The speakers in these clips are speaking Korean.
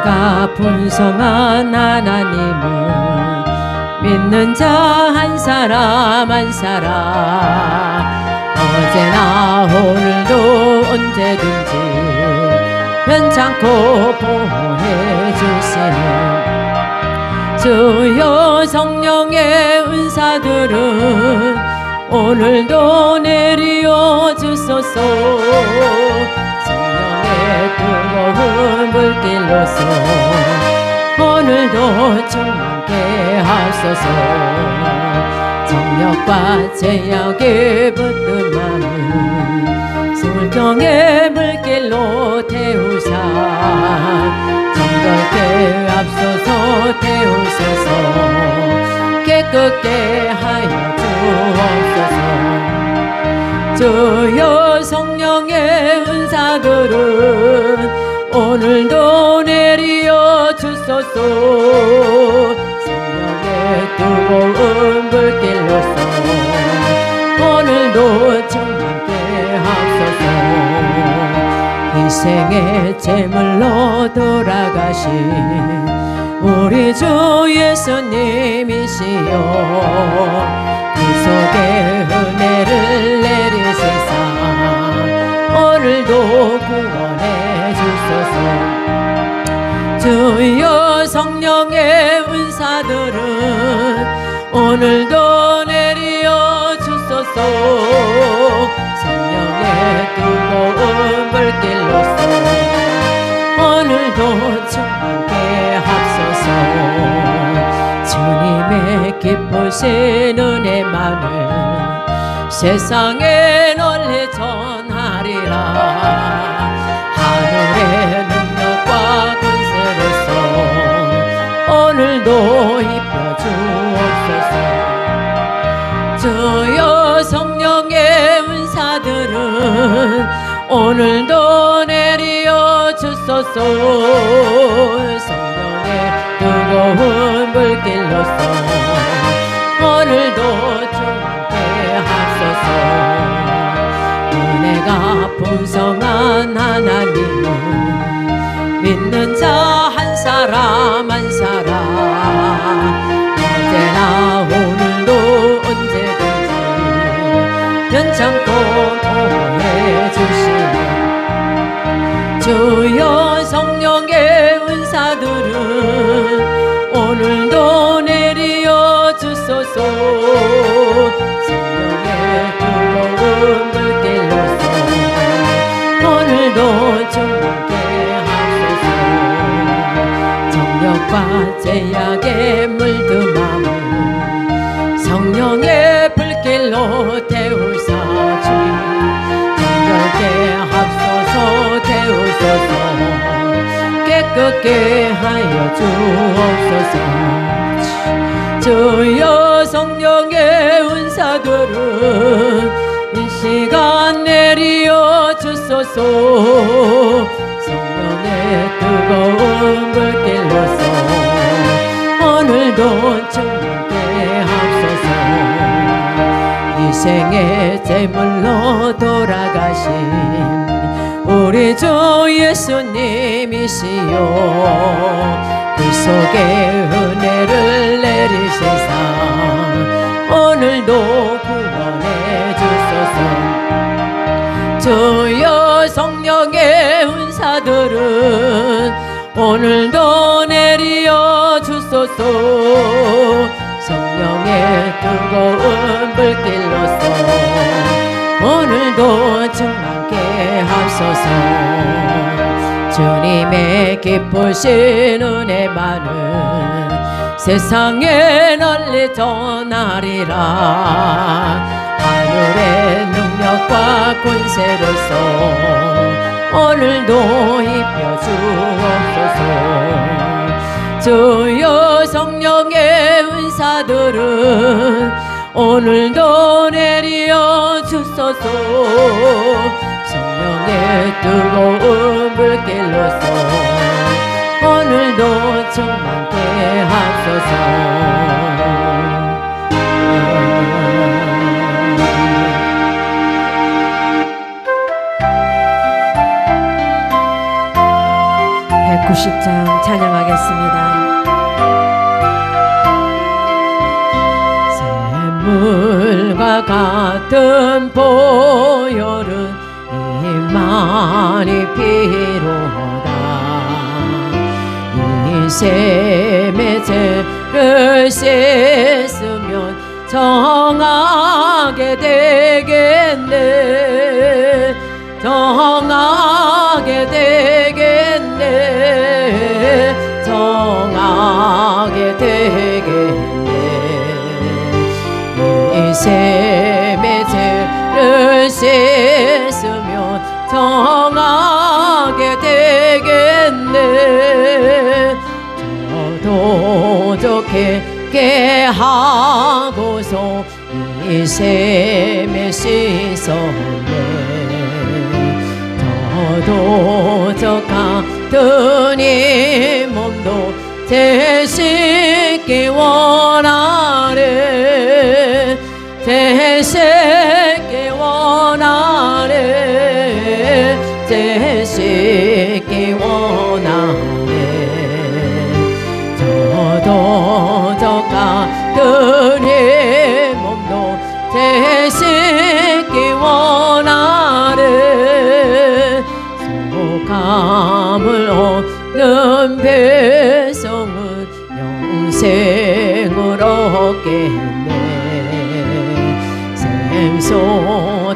은혜가 풍성한 하나님을 믿는 자 한 사람 한 사람 어제나 오늘도 언제든지 변찮고 보호해 주시는 주여 성령의 은사들은 오늘도 내리어 주소서. 성령의 뜨거운 불길로서 오늘도 충만케 하소서. 정력과 제약에 붙든 마음 성령의 물길로 태우사 정결케 앞서서 태우소서. 깨끗게 하여 주옵소서. 주여 성령의 은사들은 오늘도 내리어 주소서. 성령의 뜨거운 불길로서 오늘도 충만케 하소서. 희생의 제물로 돌아가신 우리 주 예수님이시여 구속의 은혜를 내리시사 오늘도 구원해 주소서. 주여 성령의 은사들은 오늘도 내리어 주소서. 성령의 뜨거운 불길로서 오늘도 충만케 하소서. 주님의 기쁘신 은혜만을 세상에 널리 전하리라. 하늘의 능력과 권세로서 오늘도 입혀 주옵소서. 주여 성령의 은사들은 오늘도 내리어 주소서. 성령의 뜨거운 불길로서 오늘도 충만케 하소서. 은혜가 풍성한 하나님은 믿는 자 한 사람 한 사람 언제나 오늘도 언제든지 변찮고 보호해 주시네. 주여 성령의 은사들은 오늘도 내리어 주소서. 성령의 뜨거운 불길로서 오늘도 충만케 하소서. 정력과 제약에 물든 마음 성령의 불길로 태우사 주님 정결케 합소서. 태우소서. 깨끗게 하여 주옵소서. 주여 성령의 은사들은 이 시간 내리어 주소서. 성령의 뜨거운 불길로서 오늘도 충만케 하소서. 희생의 제물로 돌아가신 우리 주 예수님이시여 구속의 은혜를 내리시사 오늘도 구원해 주소서. 주여 성령의 은사들은 오늘도 내리어 주소서. 성령의 뜨거운 불길로서 오늘도 충만케 하소서. 주님의 기쁘신 은혜만을 세상에 널리 전하리라. 하늘의 능력과 권세로서 오늘도 입혀 주옵소서. 주여 성령의 은사들은 오늘도 내리어 주소서. 성령의 뜨거운 불길로서 오늘도 충만케 하소서. 90장 찬양하겠습니다. 샘물과 같은 보혈은 이만이 필요하다. 이 샘의 죄를 씻으면 정하게 되겠네. 정하게 되겠네. 정하게 되겠네. 이 샘의 죄를 씻으면 정하게 되겠네. 저도 좋게 하고서 이 샘에 씻었네. 저도 저 같은 이 몸도 되시기 원하네. 되시기 원하네. 되시기 원하네. 저도 저 같은 이 몸도 되시기 원하네. 소감을 얻는 백성은 영생을 얻겠네.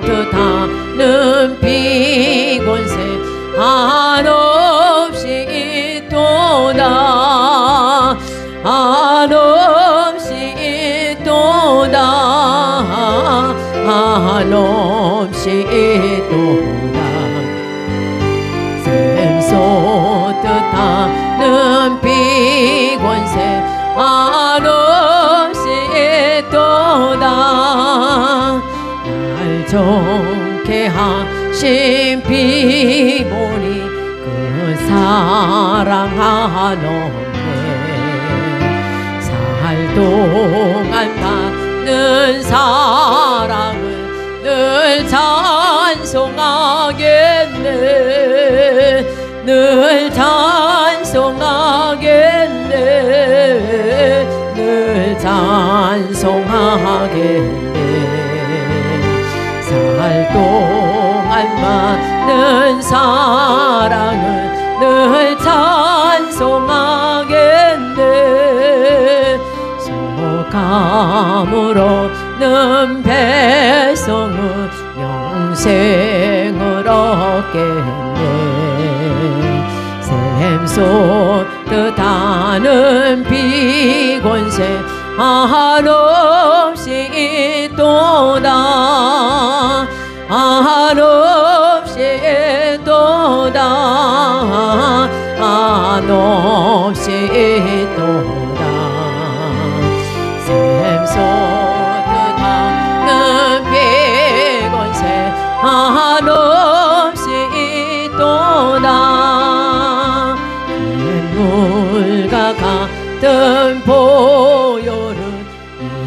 샘솟듯하는 비권세 한없이 있도다. 한없이 있도다. 한없이 있도다. 샘솟듯하는 비권세 한없이 있도다. 날 좋게 하신 비보니 그 사랑하노네. 살 동안 받는 사랑을 늘 찬송하겠네. 늘 찬송하겠네. 늘 찬송하겠네. 살 동안 받는 사랑을 늘 찬송하겠네. 소감으로는 백성은 영생을 얻겠네. 샘솟듯하는 비권세 한없이 있도다. 한없이 있도다. 한없이 있도다. 샘솟듯하는 비권세 한없이 있도다. 샘물과 같은 보혈은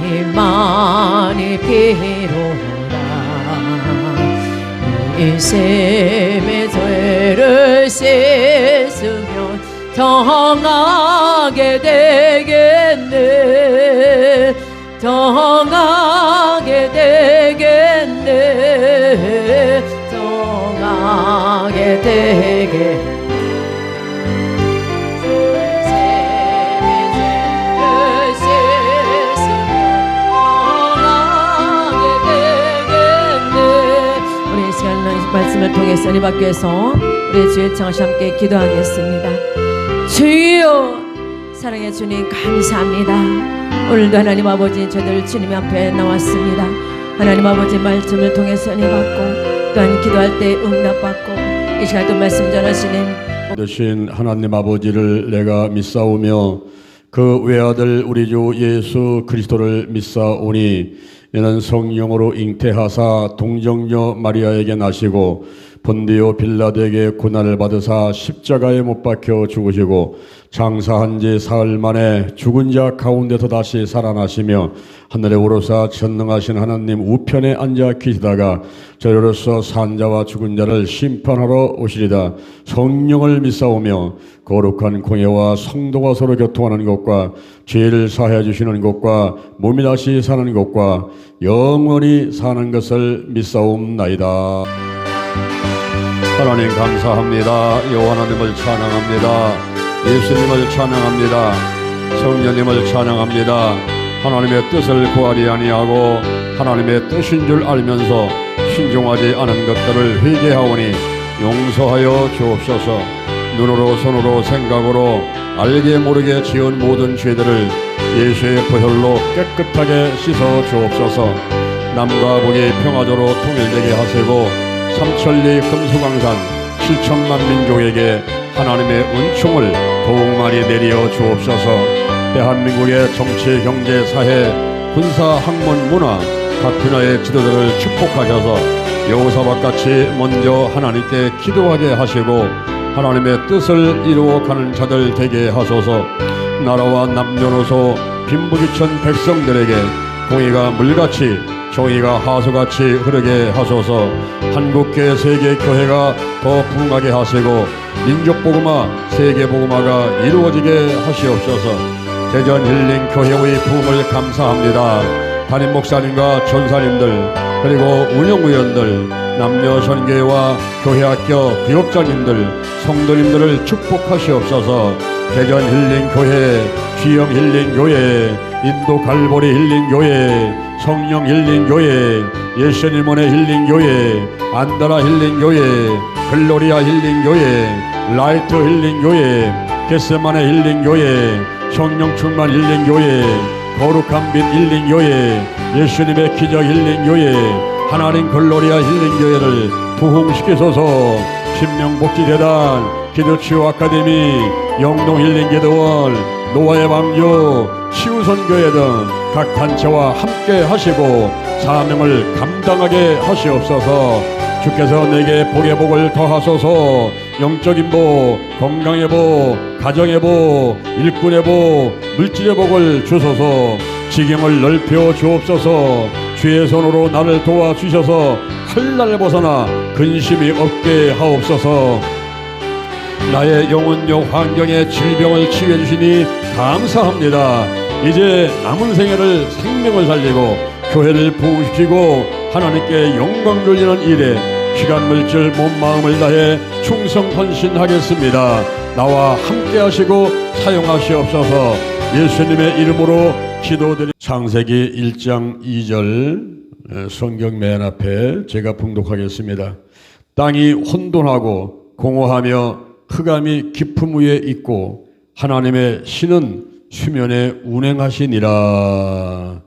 이만이 필요하다. 이 샘의 죄를 씻으면 정하게 되겠네. 정하게 되겠네. 정하게 되겠네. 말씀을 통해서 이 밖에서 우리 주의 창시 함께 기도하겠습니다. 주여, 사랑의 주님 감사합니다. 오늘도 하나님 아버지 저들 주님 앞에 나왔습니다. 하나님 아버지 말씀을 통해서 은혜 받고 또한 기도할 때 응답받고 이 시간도 말씀 전하시는 되신 하나님 아버지를 내가 믿사오며 그 외아들 우리 주 예수 그리스도를 믿사오니 이는 성령으로 잉태하사 동정녀 마리아에게 나시고 본디오 빌라도에게 고난을 받으사 십자가에 못 박혀 죽으시고 장사한 지 사흘 만에 죽은 자 가운데서 다시 살아나시며 하늘에 오르사 전능하신 하나님 우편에 앉아 계시다가 저리로서 산자와 죽은 자를 심판하러 오시리다. 성령을 믿사오며 거룩한 공예와 성도가 서로 교통하는 것과 죄를 사하여 주시는 것과 몸이 다시 사는 것과 영원히 사는 것을 믿사옵나이다. 하나님 감사합니다. 여호와 하나님을 찬양합니다. 예수님을 찬양합니다. 성령님을 찬양합니다. 하나님의 뜻을 구하리 아니하고 하나님의 뜻인 줄 알면서 신중하지 않은 것들을 회개하오니 용서하여 주옵소서. 눈으로 손으로 생각으로 알게 모르게 지은 모든 죄들을 예수의 보혈로 깨끗하게 씻어 주옵소서. 남과 북이 평화적으로 통일되게 하시고 삼천리 금수강산 7천만 민족에게 하나님의 은총을 더욱 많이 내려 주옵소서. 대한민국의 정치, 경제, 사회, 군사, 학문, 문화 각 분야의 지도자를 축복하셔서 여호사밧같이 먼저 하나님께 기도하게 하시고 하나님의 뜻을 이루어가는 자들 되게 하소서. 나라와 남녀노소 빈부귀천 백성들에게 공의가 물같이 정의가 하수같이 흐르게 하소서. 한국교회 세계교회가 더 부흥하게 하시고 민족복음화 세계복음화가 이루어지게 하시옵소서. 대전 힐링교회의 부흥을 감사합니다. 담임 목사님과 전사님들 그리고 운영위원들 남녀 전교회와 교회학교 교역장님들 성도님들을 축복하시옵소서. 대전 힐링교회, 귀영 힐링교회, 인도 갈보리 힐링교회, 성령 힐링교회, 예수님원의 힐링교회, 안다라 힐링교회, 글로리아 힐링교회, 라이트 힐링교회, 겟세마네 힐링교회, 성령 충만 힐링교회, 거룩한 빛 힐링교회, 예수님의 기적 힐링교회, 하나님 글로리아 힐링교회를 부흥시키소서. 신명복지재단, 기도치유 아카데미, 영동 힐링기도원, 노아의 방주, 치유선교회 등 각 단체와 함께 하시고 사명을 감당하게 하시옵소서. 주께서 내게 복의 복을 더하소서. 영적인 복, 건강의 복, 가정의 복, 일꾼의 복, 물질의 복을 주소서. 지경을 넓혀 주옵소서. 주의 손으로 나를 도와주셔서 칼날 벗어나 근심이 없게 하옵소서. 나의 영혼요 환경의 질병을 치유해 주시니 감사합니다. 이제 남은 생애를 생명을 살리고 교회를 부흥시키고 하나님께 영광 돌리는 일에 시간 물질 몸 마음을 다해 충성 헌신하겠습니다. 나와 함께 하시고 사용하시옵소서. 예수님의 이름으로 기도드리. 창세기 1장 2절 성경 맨 앞에 제가 봉독하겠습니다. 땅이 혼돈하고 공허하며 흑암이 깊음 위에 있고 하나님의 신은 수면에 운행하시니라.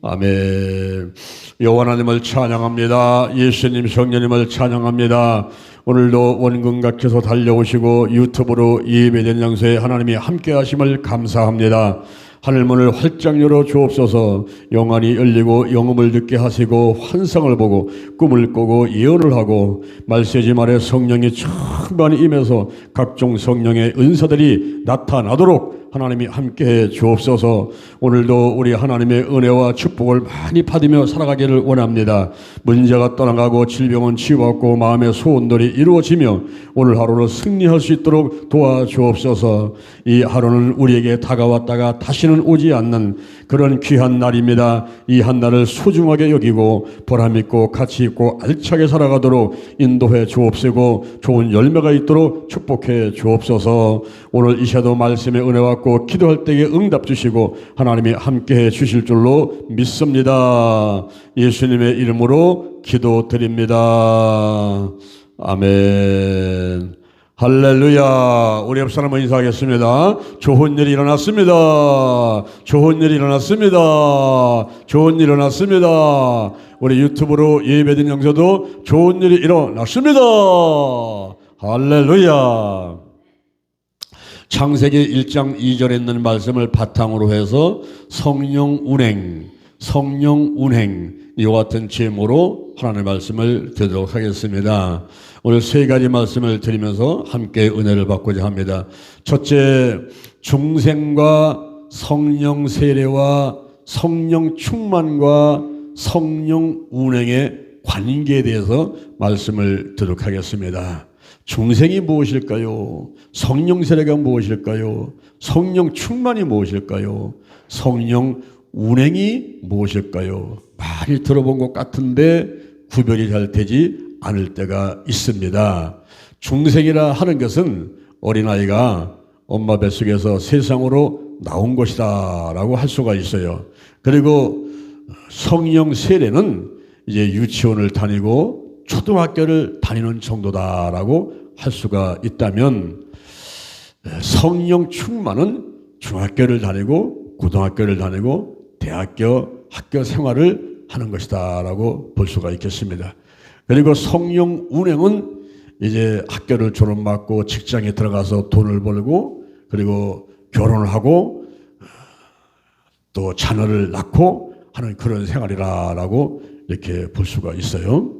아멘. 여호와 하나님을 찬양합니다. 예수님 성령님을 찬양합니다. 오늘도 원근각해서 달려오시고 유튜브로 예배된 장소에 하나님이 함께 하심을 감사합니다. 하늘문을 활짝 열어 주옵소서. 영안이 열리고 영음을 듣게 하시고 환상을 보고 꿈을 꾸고 예언을 하고 말세지 말에 성령이 충만히 임해서 각종 성령의 은사들이 나타나도록 하나님이 함께해 주옵소서. 오늘도 우리 하나님의 은혜와 축복을 많이 받으며 살아가기를 원합니다. 문제가 떠나가고 질병은 치유받고 마음의 소원들이 이루어지며 오늘 하루를 승리할 수 있도록 도와주옵소서. 이 하루는 우리에게 다가왔다가 다시는 오지 않는 그런 귀한 날입니다. 이 한 날을 소중하게 여기고 보람있고 가치있고 알차게 살아가도록 인도해 주옵시고 좋은 열매가 있도록 축복해 주옵소서. 오늘 이 시간도 말씀의 은혜 받고 기도할 때에 응답 주시고 하나님이 함께해 주실 줄로 믿습니다. 예수님의 이름으로 기도드립니다. 아멘. 할렐루야. 우리 옆 사람을 인사하겠습니다. 좋은 일이 일어났습니다. 좋은 일이 일어났습니다. 좋은 일이 일어났습니다. 우리 유튜브로 예배드린 영서도 좋은 일이 일어났습니다. 할렐루야. 창세기 1장 2절에 있는 말씀을 바탕으로 해서 성령 운행, 이와 같은 제목으로 하나님의 말씀을 드리도록 하겠습니다. 오늘 세 가지 말씀을 드리면서 함께 은혜를 받고자 합니다. 첫째, 중생과 성령 세례와 성령 충만과 성령 운행의 관계에 대해서 말씀을 드리도록 하겠습니다. 중생이 무엇일까요? 성령 세례가 무엇일까요? 성령 충만이 무엇일까요? 성령 운행이 무엇일까요? 많이 들어본 것 같은데 구별이 잘 되지 않을 때가 있습니다. 중생이라 하는 것은 어린아이가 엄마 뱃속에서 세상으로 나온 것이다 라고 할 수가 있어요. 그리고 성령 세례는 이제 유치원을 다니고 초등학교를 다니는 정도다라고 할 수가 있다면, 성령 충만은 중학교를 다니고 고등학교를 다니고 대학교 학교 생활을 하는 것이다라고 볼 수가 있겠습니다. 그리고 성령 운행은 이제 학교를 졸업받고 직장에 들어가서 돈을 벌고 그리고 결혼을 하고 또 자녀를 낳고 하는 그런 생활이라고 이렇게 볼 수가 있어요.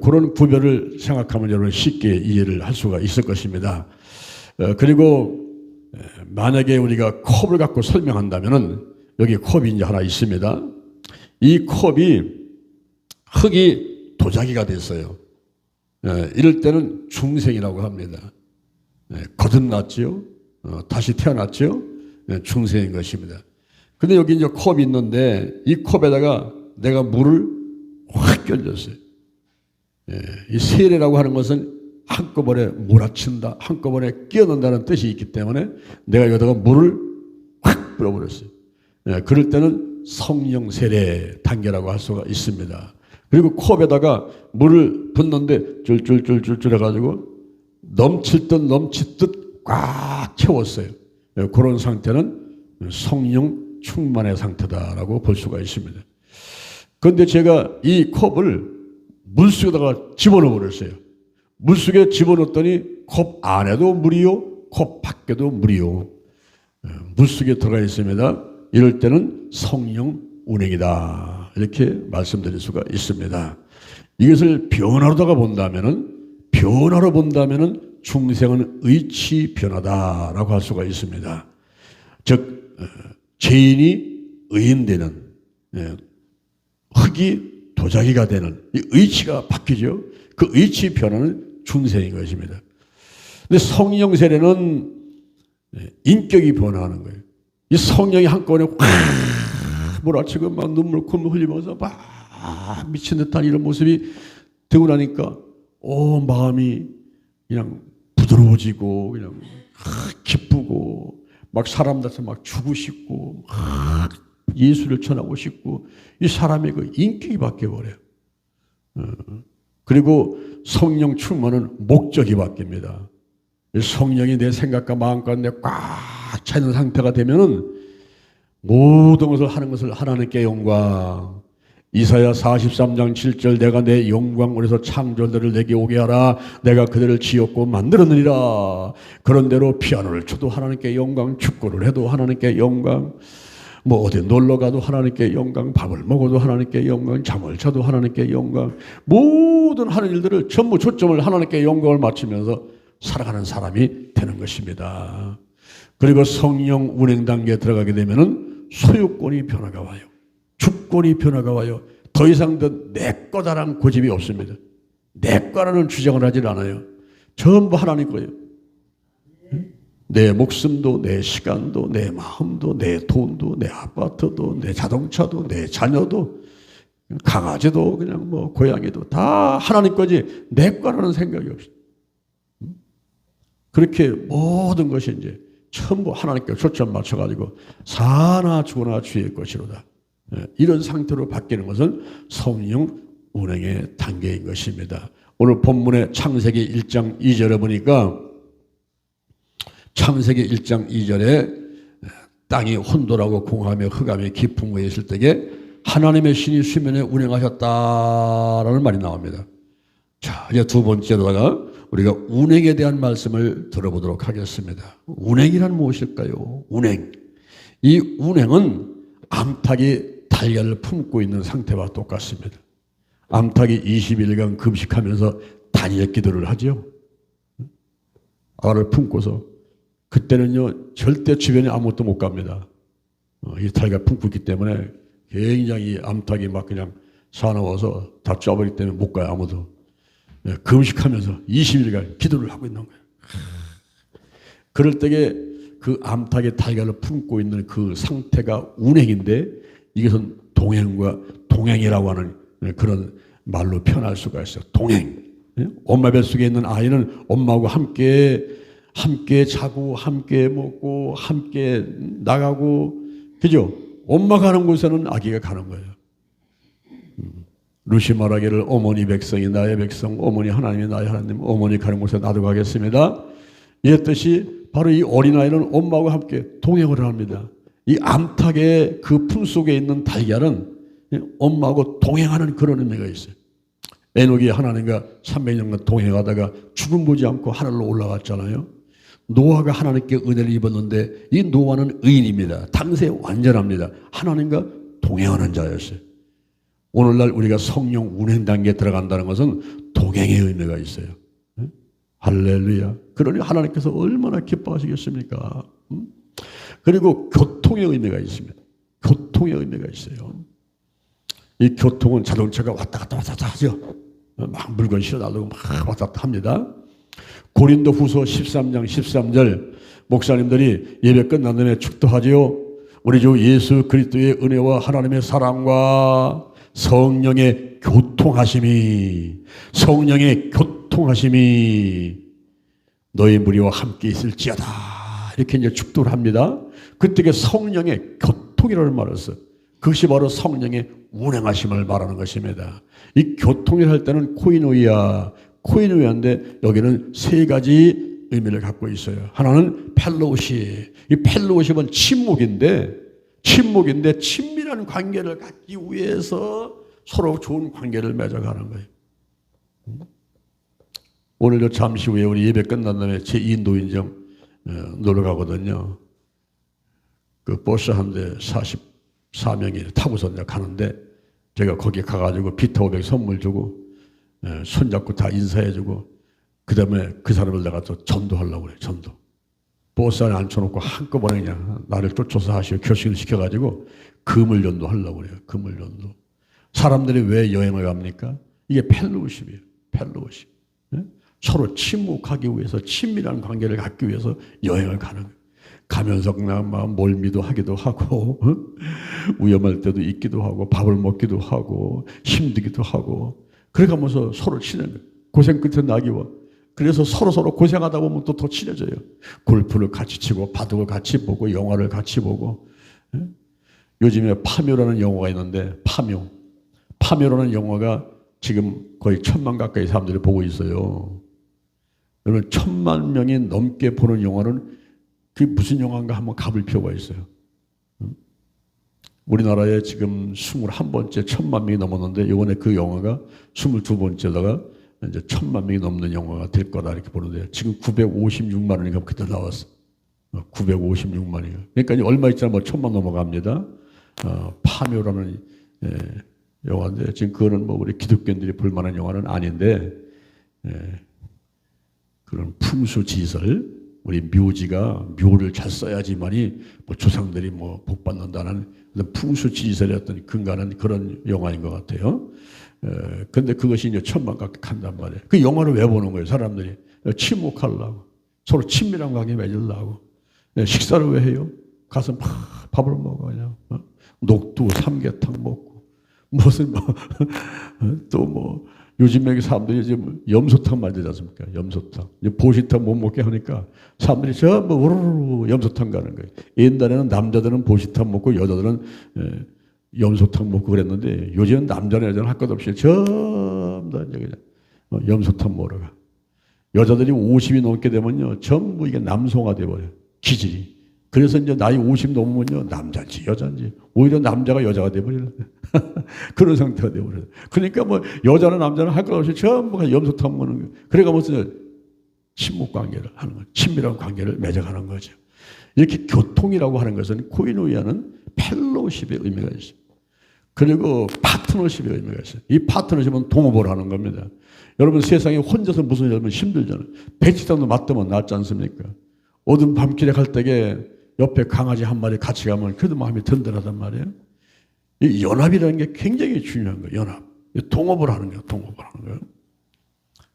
그런 구별을 생각하면 여러분 쉽게 이해를 할 수가 있을 것입니다. 그리고 만약에 우리가 컵을 갖고 설명한다면은 여기 컵이 이제 하나 있습니다. 이 컵이 흙이 도자기가 됐어요. 이럴 때는 중생이라고 합니다. 거듭났지요. 다시 태어났지요. 중생인 것입니다. 근데 여기 이제 컵이 있는데 이 컵에다가 내가 물을 확 끼얹었어요. 이 세례라고 하는 것은 한꺼번에 몰아친다, 한꺼번에 끼얹는다는 뜻이 있기 때문에 내가 여기다가 물을 확 뿌려버렸어요. 그럴 때는 성령 세례 단계라고 할 수가 있습니다. 그리고 컵에다가 물을 붓는데 줄줄줄줄 해가지고 넘칠 듯 넘칠 듯 꽉 채웠어요. 그런 상태는 성령 충만의 상태다라고 볼 수가 있습니다. 그런데 제가 이 컵을 물속에다가 집어넣어 버렸어요. 물속에 집어넣었더니 컵 안에도 물이요, 컵 밖에도 물이요. 물속에 들어가 있습니다. 이럴 때는 성령 운행이다, 이렇게 말씀드릴 수가 있습니다. 이것을 변화로다가 변화로 본다면은 중생은 의치 변화다라고 할 수가 있습니다. 즉 죄인이 의인되는, 흙이 도자기가 되는 이 의치가 바뀌죠. 그 의치 변화는 중생인 것입니다. 근데 성령 세례는 인격이 변화하는 거예요. 이 성령이 한꺼번에 확 몰아치고 막 눈물 콧물 흘리면서 막 미친 듯한 이런 모습이 되고 나니까 마음이 그냥 부드러워지고 그냥 기쁘고 막 사람들한테 막 주고 싶고 막 예수를 전하고 싶고 이 사람의 그 인격이 바뀌어버려요. 그리고 성령 충만은 목적이 바뀝니다. 성령이 내 생각과 마음 가운데 꽉 차 있는 상태가 되면은 모든 것을 하는 것을 하나님께 영광. 이사야 43장 7절 내가 내 영광으로서 창조들을 내게 오게 하라. 내가 그들을 지었고 만들었느니라. 그런 대로 피아노를 쳐도 하나님께 영광, 축구를 해도 하나님께 영광, 뭐 어디 놀러 가도 하나님께 영광, 밥을 먹어도 하나님께 영광, 잠을 자도 하나님께 영광, 모든 하는 일들을 전부 초점을 하나님께 영광을 맞추면서 살아가는 사람이 되는 것입니다. 그리고 성령 운행 단계에 들어가게 되면은 소유권이 변화가 와요. 주권이 변화가 와요. 더 이상 내 거다라는 고집이 없습니다. 내 거라는 주장을 하질 않아요. 전부 하나님 거예요. 내 목숨도, 내 시간도, 내 마음도, 내 돈도, 내 아파트도, 내 자동차도, 내 자녀도, 강아지도, 그냥 뭐 고양이도 다 하나님 거지 내 거라는 생각이 없어요. 그렇게 모든 것이 이제 전부 하나님께 초점 맞춰가지고 사나 죽으나 주의 것이로다. 이런 상태로 바뀌는 것은 성령 운행의 단계인 것입니다. 오늘 본문의 창세기 1장 2절에 보니까 창세기 1장 2절에 땅이 혼돈하고 공함에 흑암에 깊은 곳에 있을 때에 하나님의 신이 수면에 운행하셨다라는 말이 나옵니다. 자, 이제 두 번째로다가 우리가 운행에 대한 말씀을 들어보도록 하겠습니다. 운행이란 무엇일까요? 운행. 이 운행은 암탉이 달걀을 품고 있는 상태와 똑같습니다. 암탉이 20일간 금식하면서 단일 기도를 하죠. 알을 품고서 그때는요 절대 주변에 아무것도 못 갑니다. 이 달걀 품고 있기 때문에 굉장히 암탉이 막 그냥 사나워서 다 쪄버리기 때문에 못 가요 아무도. 금식하면서 20일간 기도를 하고 있는 거예요. 그럴 때에 그 암탉의 달걀을 품고 있는 그 상태가 운행인데 이것은 동행이라고 하는 그런 말로 표현할 수가 있어요. 동행. 엄마 뱃속에 있는 아이는 엄마하고 함께 자고 함께 먹고 함께 나가고 그죠? 엄마가 가는 곳에는 아기가 가는 거예요. 루시 말하기를 어머니 백성이 나의 백성, 어머니 하나님이 나의 하나님, 어머니 가는 곳에 나도 가겠습니다. 이랬듯이 바로 이 어린아이는 엄마와 함께 동행을 합니다. 이 암탉의 그 품속에 있는 달걀은 엄마하고 동행하는 그런 의미가 있어요. 에녹이 하나님과 300년간 동행하다가 죽음 보지 않고 하늘로 올라갔잖아요. 노아가 하나님께 은혜를 입었는데 이 노아는 의인입니다. 당시에 완전합니다. 하나님과 동행하는 자였어요. 오늘날 우리가 성령 운행 단계에 들어간다는 것은 동행의 의미가 있어요. 할렐루야. 그러니 하나님께서 얼마나 기뻐하시겠습니까? 그리고 교통의 의미가 있습니다. 교통의 의미가 있어요. 이 교통은 자동차가 왔다 갔다 하죠. 막 물건 실어 달라고 막 왔다 갔다 합니다. 고린도 후서 13장 13절 목사님들이 예배 끝난 다음에 축도하지요. 우리 주 예수 그리스도의 은혜와 하나님의 사랑과 성령의 교통하심이 너희 무리와 함께 있을지어다. 이렇게 이제 축도를 합니다. 그때 성령의 교통이라는 말을 써요. 그것이 바로 성령의 운행하심을 말하는 것입니다. 이 교통을 할 때는 코이노이아인데 여기는 세 가지 의미를 갖고 있어요. 하나는 펠로우십. 이 펠로우십은 친밀한 관계를 갖기 위해서 서로 좋은 관계를 맺어가는 거예요. 오늘도 잠시 후에 우리 예배 끝난 다음에 제2노인정 놀러 가거든요. 그 버스 한 대 44명이 타고서 가는데 제가 거기 가가지고 비타 500 선물 주고 손잡고 다 인사해주고 그 다음에 그 사람을 내가 또 전도하려고 그래. 전도. 버스 안에 앉혀놓고 한꺼번에 그냥 나를 쫓아서 결심을 시켜가지고 금을전도 하려고 그래요. 금을전도. 사람들이 왜 여행을 갑니까? 이게 펠로우십이에요. 펠로우십. 서로 침묵하기 위해서 친밀한 관계를 갖기 위해서 여행을 가는 거예요. 가면서 그냥 막 멀미도 하기도 하고 위험할 때도 있기도 하고 밥을 먹기도 하고 힘들기도 하고 그래가면서 서로 친해져요. 고생 끝에 낙이와 그래서 서로 고생하다 보면 또 더 친해져요. 골프를 같이 치고 바둑을 같이 보고 영화를 같이 보고. 요즘에 파묘라는 영화가 있는데 파묘라는 영화가 지금 거의 1000만 가까이 사람들이 보고 있어요. 여러분 1000만 명이 넘게 보는 영화는 그게 무슨 영화인가 한번 가볼 필요가 있어요. 우리나라에 지금 21번째 1000만 명이 넘었는데 이번에 그 영화가 22번째다가 이제 1000만 명이 넘는 영화가 될 거다 이렇게 보는데 지금 956만 원인가 그때 나왔어. 956만이요. 그러니까 이제 얼마 있잖아 뭐 1000만 넘어갑니다. 파묘라는 영화인데 지금 그거는 뭐 우리 기독교인들이 볼 만한 영화는 아닌데 그런 풍수지설 우리 묘지가 묘를 잘 써야지만이 뭐 조상들이 뭐 복 받는다는 풍수지설의 어떤 근간은 그런 영화인 것 같아요. 근데 그것이 이제 1000만 가까이 간단 말이에요. 그 영화를 왜 보는 거예요? 사람들이 침묵하려고 서로 친밀한 관계 맺으려고. 식사를 왜 해요? 가서 밥을 먹어 그냥 녹두 삼계탕 먹고 무슨 또 뭐 요즘에 사람들이 지금 염소탕 만들지 않습니까? 염소탕. 보시탕 못 먹게 하니까 사람들이 전부 우르르 염소탕 가는 거예요. 옛날에는 남자들은 보시탕 먹고 여자들은 염소탕 먹고 그랬는데 요즘은 남자나 여자나 할 것 없이 전부 다 이제 그냥 염소탕 먹으러 가. 여자들이 50이 넘게 되면요 전부 이게 남성화 돼버려요. 기질이. 그래서 이제 나이 50 넘으면요 남자인지 여자인지 오히려 남자가 여자가 돼버리는 그런 상태가 돼버려요. 그러니까 뭐 여자나 남자나 할 것 없이 전부 염소탕 먹는 거예요. 그래가면서 친목 관계를 하는 거예요. 친밀한 관계를 맺어가는 거죠. 이렇게 교통이라고 하는 것은 코이노이아는 펠로우십의 의미가 있습니다. 그리고 파트너십의 의미가 있어요. 이 파트너십은 동업을 하는 겁니다. 여러분 세상에 혼자서 무슨 일 하면 힘들잖아요. 백지장도 맞대면 낫지 않습니까? 어두운 밤길에 갈 때에 옆에 강아지 한 마리 같이 가면 그래도 마음이 든든하단 말이에요. 이 연합이라는 게 굉장히 중요한 거예요. 연합. 동업을 하는 거예요. 동업을 하는 거예요.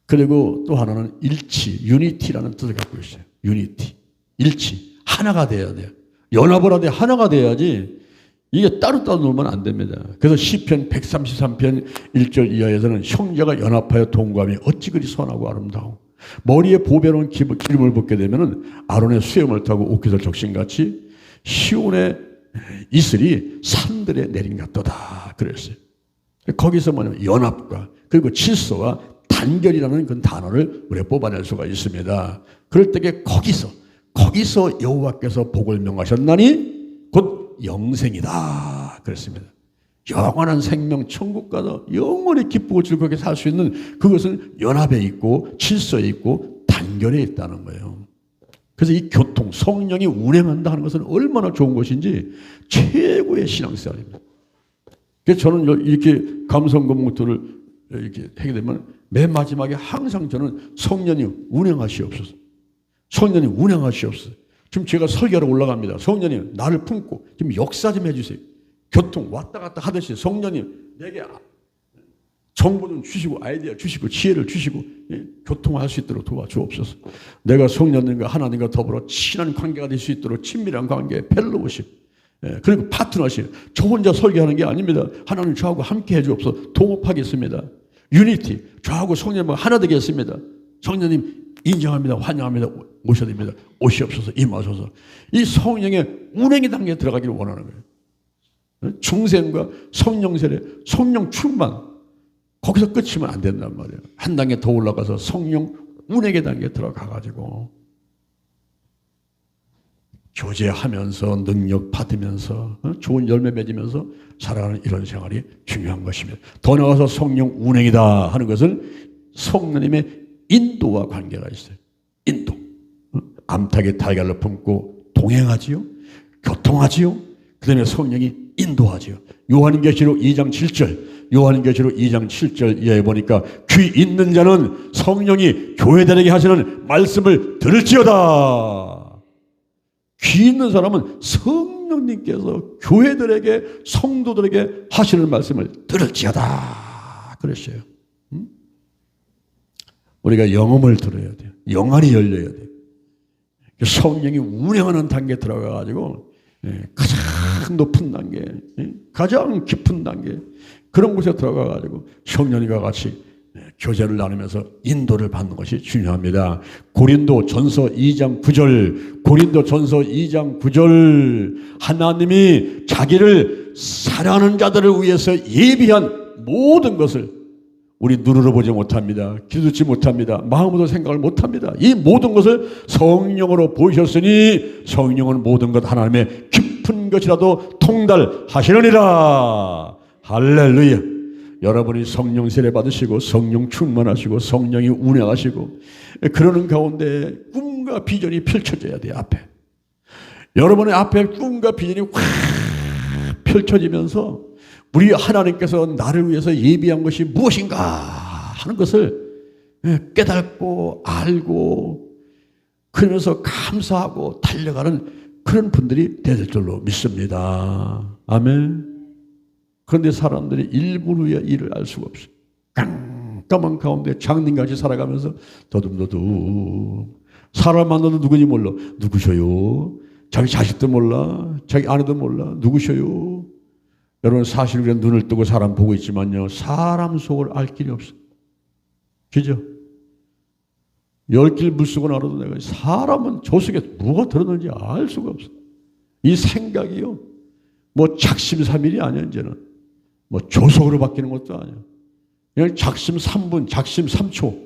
그리고 또 하나는 일치, 유니티라는 뜻을 갖고 있어요. 유니티, 일치. 하나가 돼야 돼요. 연합을 하되 하나가 돼야지 이게 따로따로 놀면 안 됩니다. 그래서 시편 133편 1절 이하에서는 형제가 연합하여 동거함이 어찌 그리 선하고 아름다워. 머리에 보배로운 기름을 붓게 되면은 아론의 수염을 타고 옥기설 적신같이 시온의 이슬이 산들에 내린 같도다 그랬어요. 거기서 뭐냐면 연합과 그리고 질서와 단결이라는 그 단어를 우리가 뽑아낼 수가 있습니다. 그럴 때에 거기서 여호와께서 복을 명하셨나니 곧 영생이다 그랬습니다. 영원한 생명 천국 가서 영원히 기쁘고 즐겁게 살 수 있는 그것은 연합에 있고 질서에 있고 단결에 있다는 거예요. 그래서 이 교통, 성령이 운행한다 하는 것은 얼마나 좋은 것인지 최고의 신앙생활입니다. 그래서 저는 이렇게 감성금 목도를 이렇게 하게 되면 맨 마지막에 항상 저는 성령이 운행하시옵소서. 성령이 운행하시옵소서. 지금 제가 설교하러 올라갑니다. 성령님 나를 품고 지금 역사 좀 해주세요. 교통 왔다 갔다 하듯이 성령님 내게 정보 좀 주시고 아이디어 주시고 지혜를 주시고 교통할 수 있도록 도와주옵소서. 내가 성령님과 하나님과 더불어 친한 관계가 될 수 있도록 친밀한 관계, 펠로우십 그리고 파트너십. 저 혼자 설교하는 게 아닙니다. 하나님 저하고 함께 해주옵소서. 동업하겠습니다. 유니티. 저하고 성령님과 하나 되겠습니다. 성령님 인정합니다. 환영합니다. 오셔야 됩니다. 오시옵소서. 임하소서. 이 성령의 운행의 단계에 들어가기를 원하는 거예요. 중생과 성령 세례, 성령 충만. 거기서 끝이면 안 된단 말이에요. 한 단계 더 올라가서 성령 운행의 단계에 들어가가지고 교제하면서 능력 받으면서 좋은 열매 맺으면서 살아가는 이런 생활이 중요한 것입니다. 더 나아가서 성령 운행이다 하는 것은 성령님의 인도와 관계가 있어요. 인도. 암탉의 달걀을 품고 동행하지요. 교통하지요. 그 다음에 성령이 인도하지요. 요한계시록 2장 7절 요한계시록 2장 7절 이하에 보니까 귀 있는 자는 성령이 교회들에게 하시는 말씀을 들을지어다. 귀 있는 사람은 성령님께서 교회들에게 성도들에게 하시는 말씀을 들을지어다 그랬어요. 우리가 영음을 들어야 돼요. 영안이 열려야 돼요. 성령이 운행하는 단계에 들어가가지고 가장 높은 단계, 가장 깊은 단계 그런 곳에 들어가가지고 성령님과 같이 교제를 나누면서 인도를 받는 것이 중요합니다. 고린도전서 2장 9절 고린도전서 2장 9절 하나님이 자기를 사랑하는 자들을 위해서 예비한 모든 것을 우리 눈으로 보지 못합니다. 기도치 못합니다. 마음으로 생각을 못합니다. 이 모든 것을 성령으로 보이셨으니 성령은 모든 것 하나님의 깊은 것이라도 통달하시느니라. 할렐루야. 여러분이 성령 세례 받으시고 성령 충만하시고 성령이 운행하시고 그러는 가운데 꿈과 비전이 펼쳐져야 돼요. 앞에 여러분의 앞에 꿈과 비전이 확 펼쳐지면서 우리 하나님께서 나를 위해서 예비한 것이 무엇인가 하는 것을 깨닫고 알고 그러면서 감사하고 달려가는 그런 분들이 될 줄로 믿습니다. 아멘. 그런데 사람들이 일부러야 일을 알 수가 없어요. 깜깜한 가운데 장님같이 살아가면서 더듬더듬 사람 만나도 누군지 몰라. 누구셔요? 자기 자식도 몰라. 자기 아내도 몰라. 누구셔요? 여러분 사실 우리가 눈을 뜨고 사람 보고 있지만요. 사람 속을 알 길이 없어. 그죠? 10길 물쓰고 나눠도 내가 사람은 저 속에 뭐가 들었는지 알 수가 없어. 이 생각이요. 뭐 작심삼일이 아니야 이제는. 뭐 조속으로 바뀌는 것도 아니야. 그냥 작심 3분, 작심 3초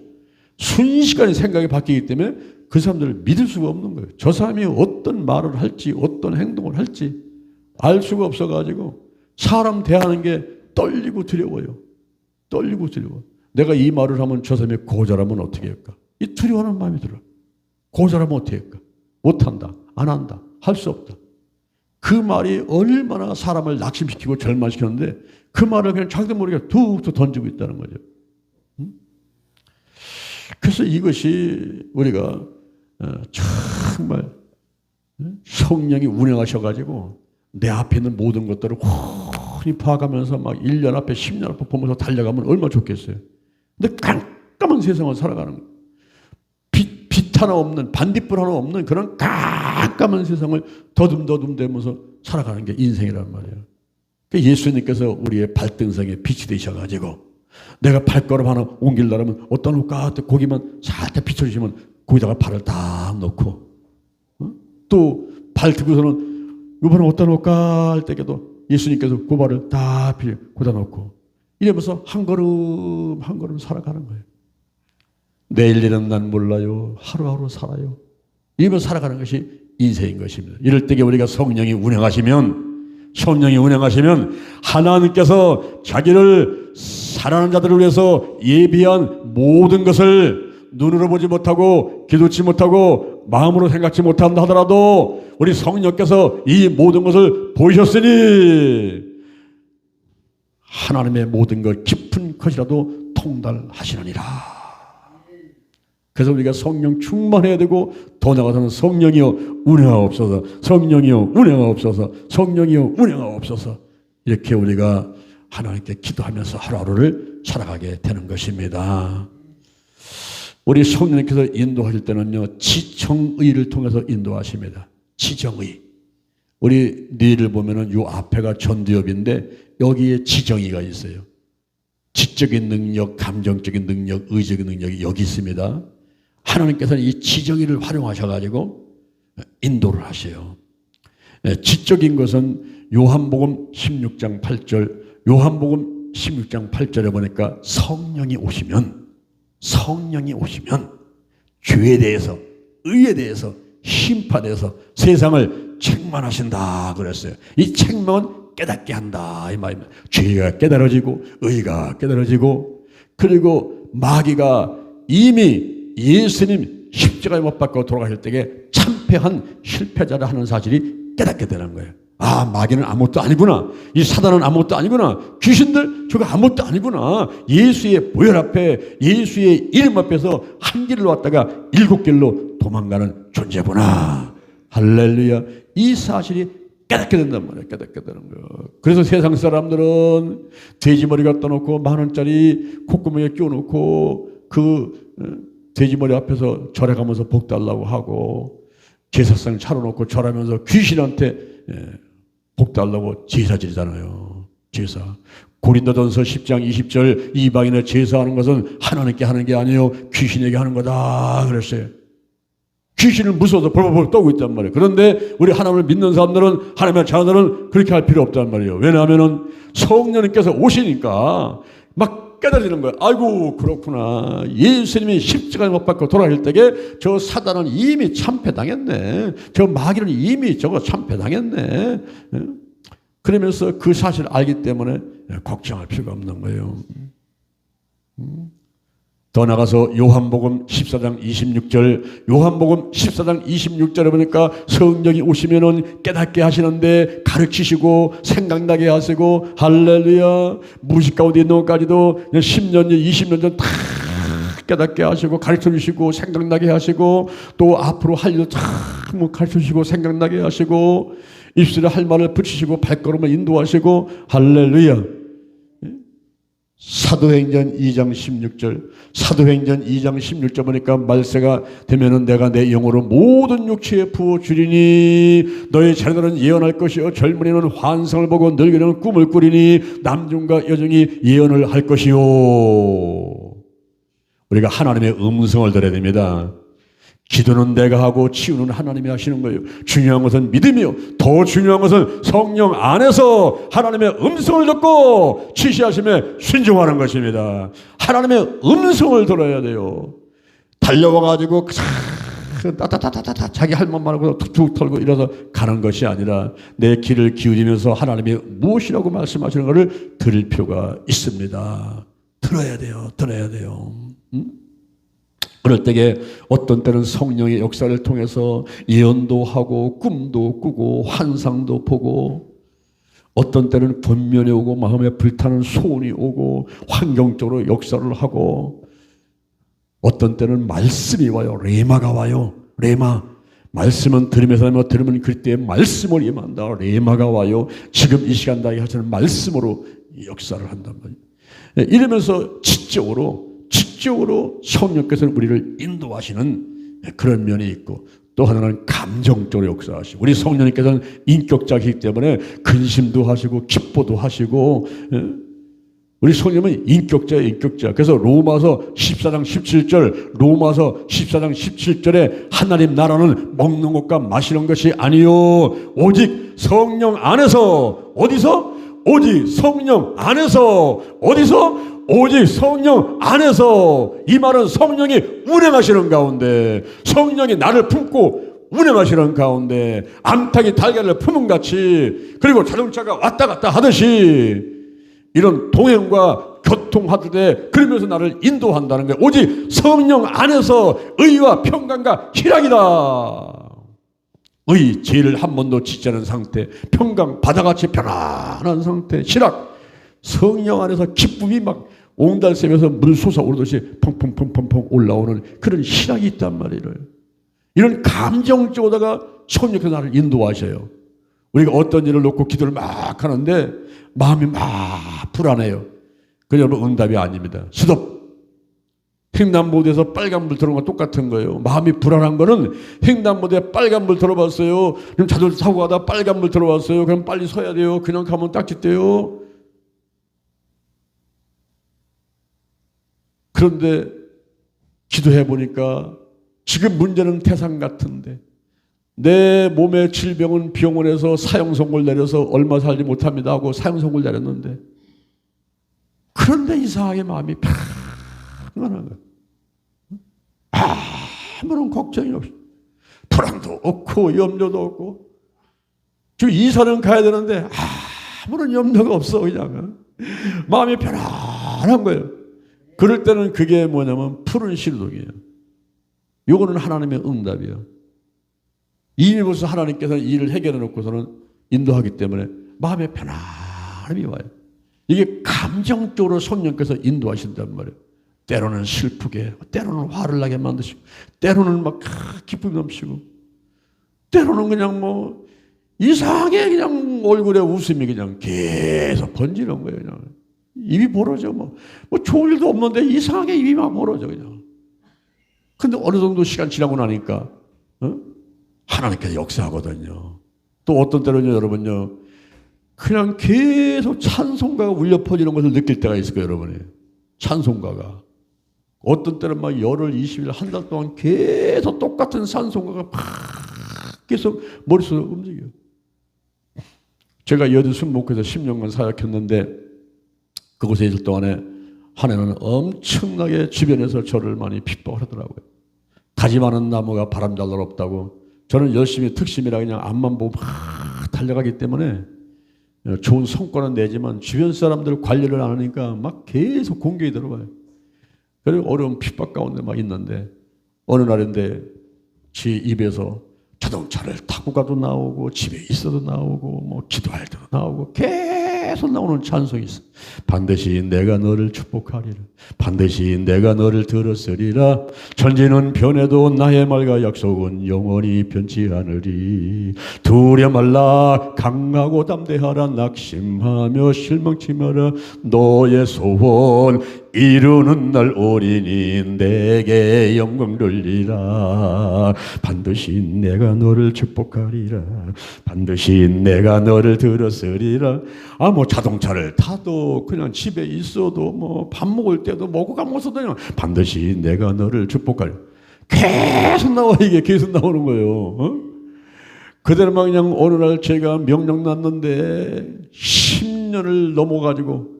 순식간에 생각이 바뀌기 때문에 그 사람들을 믿을 수가 없는 거예요. 저 사람이 어떤 말을 할지 어떤 행동을 할지 알 수가 없어가지고 사람 대하는 게 떨리고 두려워요. 떨리고 두려워. 내가 이 말을 하면 저 사람이 고절하면 어떻게 할까? 이 두려워하는 마음이 들어. 고절하면 어떻게 할까? 못한다. 안 한다. 할 수 없다. 그 말이 얼마나 사람을 낙심시키고 절망시켰는데 그 말을 그냥 자기도 모르게 툭툭 던지고 있다는 거죠. 그래서 이것이 우리가 정말 성령이 운행하셔가지고 내 앞에 있는 모든 것들을 훤히 파악하면서 막 1년 앞에 10년 앞에 보면서 달려가면 얼마나 좋겠어요. 근데 깜깜한 세상을 살아가는 거예요. 빛 하나 없는, 반딧불 하나 없는 그런 깜깜한 세상을 더듬더듬대면서 살아가는 게 인생이란 말이에요. 그러니까 예수님께서 우리의 발등상에 빛이 되셔가지고 내가 발걸음 하나 옮기려면 어디다 놓을까? 고기만 살짝 비춰주시면 거기다가 발을 딱 놓고 또 발 들고서는 이번에 어디다 놓을까 할 때에도 예수님께서 그 발을 딱 거기다 놓고 이러면서 한 걸음 한 걸음 살아가는 거예요. 내일 일은 난 몰라요. 하루하루 살아요. 이러면서 살아가는 것이 인생인 것입니다. 이럴 때에 우리가 성령이 운행하시면 하나님께서 자기를 사랑하는 자들을 위해서 예비한 모든 것을 눈으로 보지 못하고 기도치 못하고 마음으로 생각지 못한다 하더라도 우리 성령께서 이 모든 것을 보이셨으니 하나님의 모든 것 깊은 것이라도 통달하시느니라. 그래서 우리가 성령 충만해야 되고 더 나아가서는 성령이여 운행하옵소서, 성령이여 운행하옵소서, 성령이여 운행하옵소서 이렇게 우리가 하나님께 기도하면서 하루하루를 살아가게 되는 것입니다. 우리 성령님께서 인도하실 때는요 지정의를 통해서 인도하십니다. 지정의. 우리 뇌를 보면은 요 앞에가 전두엽인데 여기에 지정의가 있어요. 지적인 능력, 감정적인 능력, 의적인 능력이 여기 있습니다. 하나님께서는 이 지정의를 활용하셔가지고 인도를 하셔요. 지적인 것은 요한복음 16장 8절, 요한복음 16장 8절에 보니까 성령이 오시면 죄에 대해서, 의에 대해서, 심판에 대해서 세상을 책망하신다 그랬어요. 이 책망은 깨닫게 한다 이 말입니다. 죄가 깨달아지고 의가 깨달아지고 그리고 마귀가 이미 예수님 십자가에 못 박고 돌아가실 때에 참패한 실패자라 하는 사실이 깨닫게 되는 거예요. 아, 마귀는 아무것도 아니구나. 이 사단은 아무것도 아니구나. 귀신들 저거 아무것도 아니구나. 예수의 보혈 앞에 예수의 이름 앞에서 한 길로 왔다가 7길로 도망가는 존재구나. 할렐루야. 이 사실이 깨닫게 된단 말이에요. 깨닫게 되는 거예요. 그래서 세상 사람들은 돼지머리 갖다 놓고 10,000원짜리 콧구멍에 끼워놓고 그 돼지머리 앞에서 절해가면서 복 달라고 하고 제사상 차려놓고 절하면서 귀신한테 복 달라고 제사 지르잖아요. 제사. 고린도전서 10장 20절 이방인의 제사하는 것은 하나님께 하는 게 아니에요. 귀신에게 하는 거다 그랬어요. 귀신을 무서워서 벌벌벌 떠고 있단 말이에요. 그런데 우리 하나님을 믿는 사람들은 하나님의 자녀들은 그렇게 할 필요 없단 말이에요. 왜냐하면 성령님께서 오시니까 막 깨달아지는 거예요. 아이고 그렇구나. 예수님이 십자가에 못 박고 돌아갈 때에 저 사단은 이미 참패당했네. 저 마귀는 이미 저거 참패당했네. 그러면서 그 사실을 알기 때문에 걱정할 필요가 없는 거예요. 더 나가서 요한복음 14장 26절 요한복음 14장 26절에 보니까 성령이 오시면은 깨닫게 하시는데 가르치시고 생각나게 하시고 할렐루야. 무식 가운데 있는 것까지도 10년 전 20년 전 다 깨닫게 하시고 가르쳐 주시고 생각나게 하시고 또 앞으로 할 일도 다 가르쳐 주시고 생각나게 하시고 입술에 할 말을 붙이시고 발걸음을 인도하시고 할렐루야. 사도행전 2장 16절 사도행전 2장 16절 보니까 말세가 되면은 내가 내 영으로 모든 육체에 부어주리니 너희 자녀들은 예언할 것이요 젊은이는 환상을 보고 늙은이는 꿈을 꾸리니 남중과 여중이 예언을 할 것이요. 우리가 하나님의 음성을 들어야 됩니다. 기도는 내가 하고 치유는 하나님이 하시는 거예요. 중요한 것은 믿음이요. 더 중요한 것은 성령 안에서 하나님의 음성을 듣고 지시하심에 순종하는 것입니다. 하나님의 음성을 들어야 돼요. 달려와가지고 따따따따따 자기 할 말만 하고 툭툭 털고 이래서 가는 것이 아니라 내 귀를 기울이면서 하나님이 무엇이라고 말씀하시는 것을 들을 필요가 있습니다. 들어야 돼요. 들어야 돼요. 그럴 때에 어떤 때는 성령의 역사를 통해서 예언도 하고 꿈도 꾸고 환상도 보고, 어떤 때는 권면이 오고 마음에 불타는 소원이 오고 환경적으로 역사를 하고, 어떤 때는 말씀이 와요. 레마가 와요. 레마. 말씀은 들으면서 하면 들으면 그때의 말씀을 임한다. 레마가 와요. 지금 이 시간 나에게 하시는 말씀으로 역사를 한단 말이에요. 이러면서 지적으로 성령께서는 우리를 인도하시는 그런 면이 있고, 또 하나는 감정적으로 역사하시고, 우리 성령님께서는 인격자이기 때문에 근심도 하시고 기뻐도 하시고, 우리 성령님은 인격자예요, 인격자. 그래서 로마서 14장 17절에 하나님 나라는 먹는 것과 마시는 것이 아니요 오직 성령 안에서. 어디서? 오직 성령 안에서. 어디서? 오직 성령 안에서. 이 말은 성령이 운행하시는 가운데, 성령이 나를 품고 운행하시는 가운데, 암탉이 달걀을 품은 같이, 그리고 자동차가 왔다 갔다 하듯이 이런 동행과 교통하듯 그러면서 나를 인도한다는 거예요. 오직 성령 안에서 의와 평강과 희락이다. 의, 죄를 한 번도 짓지 않은 상태, 평강, 바다같이 편안한 상태, 희락, 성령 안에서 기쁨이 막 옹달샘에서 물 솟아오르듯이 펑펑펑펑펑 올라오는 그런 희락이 있단 말이에요. 이런 감정적으로다가 성령께서 나를 인도하셔요. 우리가 어떤 일을 놓고 기도를 막 하는데 마음이 막 불안해요. 그 여러분 응답이 아닙니다. 스톱. 횡단보도에서 빨간불 들어오는 건 똑같은 거예요. 마음이 불안한 거는, 횡단보도에 빨간불 들어봤어요. 그럼 자동차 타고 가다 빨간불 들어왔어요. 그럼 빨리 서야 돼요. 그냥 가면 딱짓대요. 그런데 기도해 보니까 지금 문제는 태산 같은데, 내 몸의 질병은 병원에서 사형선고를 내려서 얼마 살지 못합니다 하고 사형선고를 내렸는데, 그런데 이상하게 마음이 평안한 거예요. 아무런 걱정이 없어. 불안도 없고 염려도 없고. 지금 이사는 가야 되는데 아무런 염려가 없어. 그냥 마음이 편안한 거예요. 그럴 때는 그게 뭐냐면 푸른 시루독이에요. 요거는 하나님의 응답이에요. 이미 벌써 하나님께서 일을 해결해 놓고서는 인도하기 때문에 마음에 편안함이 와요. 이게 감정적으로 성령께서 인도하신단 말이에요. 때로는 슬프게, 때로는 화를 나게 만드시고, 때로는 막 기쁨이 넘치고, 때로는 그냥 뭐 이상하게 그냥 얼굴에 웃음이 그냥 계속 번지는 거예요. 그냥 입이 벌어져. 뭐 좋을 일도 없는데 이상하게 입이 막 벌어져 그냥. 근데 어느 정도 시간 지나고 나니까 하나님께서 역사하거든요. 또 어떤 때는요, 여러분요, 그냥 계속 찬송가가 울려 퍼지는 것을 느낄 때가 있을 거예요, 여러분이. 찬송가가. 어떤 때는 막 열흘, 20일, 한 달 동안 계속 똑같은 찬송가가 막 계속 머릿속에 움직여요. 제가 여든 순목회에서 10년간 사역했는데, 그곳에 있을 동안에 한 해는 엄청나게 주변에서 저를 많이 핍박하더라고요. 가지 많은 나무가 바람 잘 날 없다고. 저는 열심히 특심이라 그냥 앞만 보고 막 달려가기 때문에 좋은 성과는 내지만 주변 사람들 관리를 안 하니까 막 계속 공격이 들어와요. 그리고 어려운 핍박 가운데 막 있는데, 어느 날인데 지 입에서 자동차를 타고 가도 나오고 집에 있어도 나오고 뭐 기도할 때도 나오고 계속 나오는 찬송이 있어. 반드시 내가 너를 축복하리라. 반드시 내가 너를 들었으리라. 천지는 변해도 나의 말과 약속은 영원히 변치 않으리. 두려 말라. 강하고 담대하라. 낙심하며 실망치 마라. 너의 소원 이루는 날 오리니 내게 영광 돌리라. 반드시 내가 너를 축복하리라. 반드시 내가 너를 들었으리라. 뭐 자동차를 타도 그냥 집에 있어도 뭐 밥 먹을 때도 먹고 가면서도 그냥 반드시 내가 너를 축복하리라. 계속 나와. 이게 계속 나오는 거예요. 그대로 막 그냥 어느 날 제가 명령 났는데 10년을 넘어가지고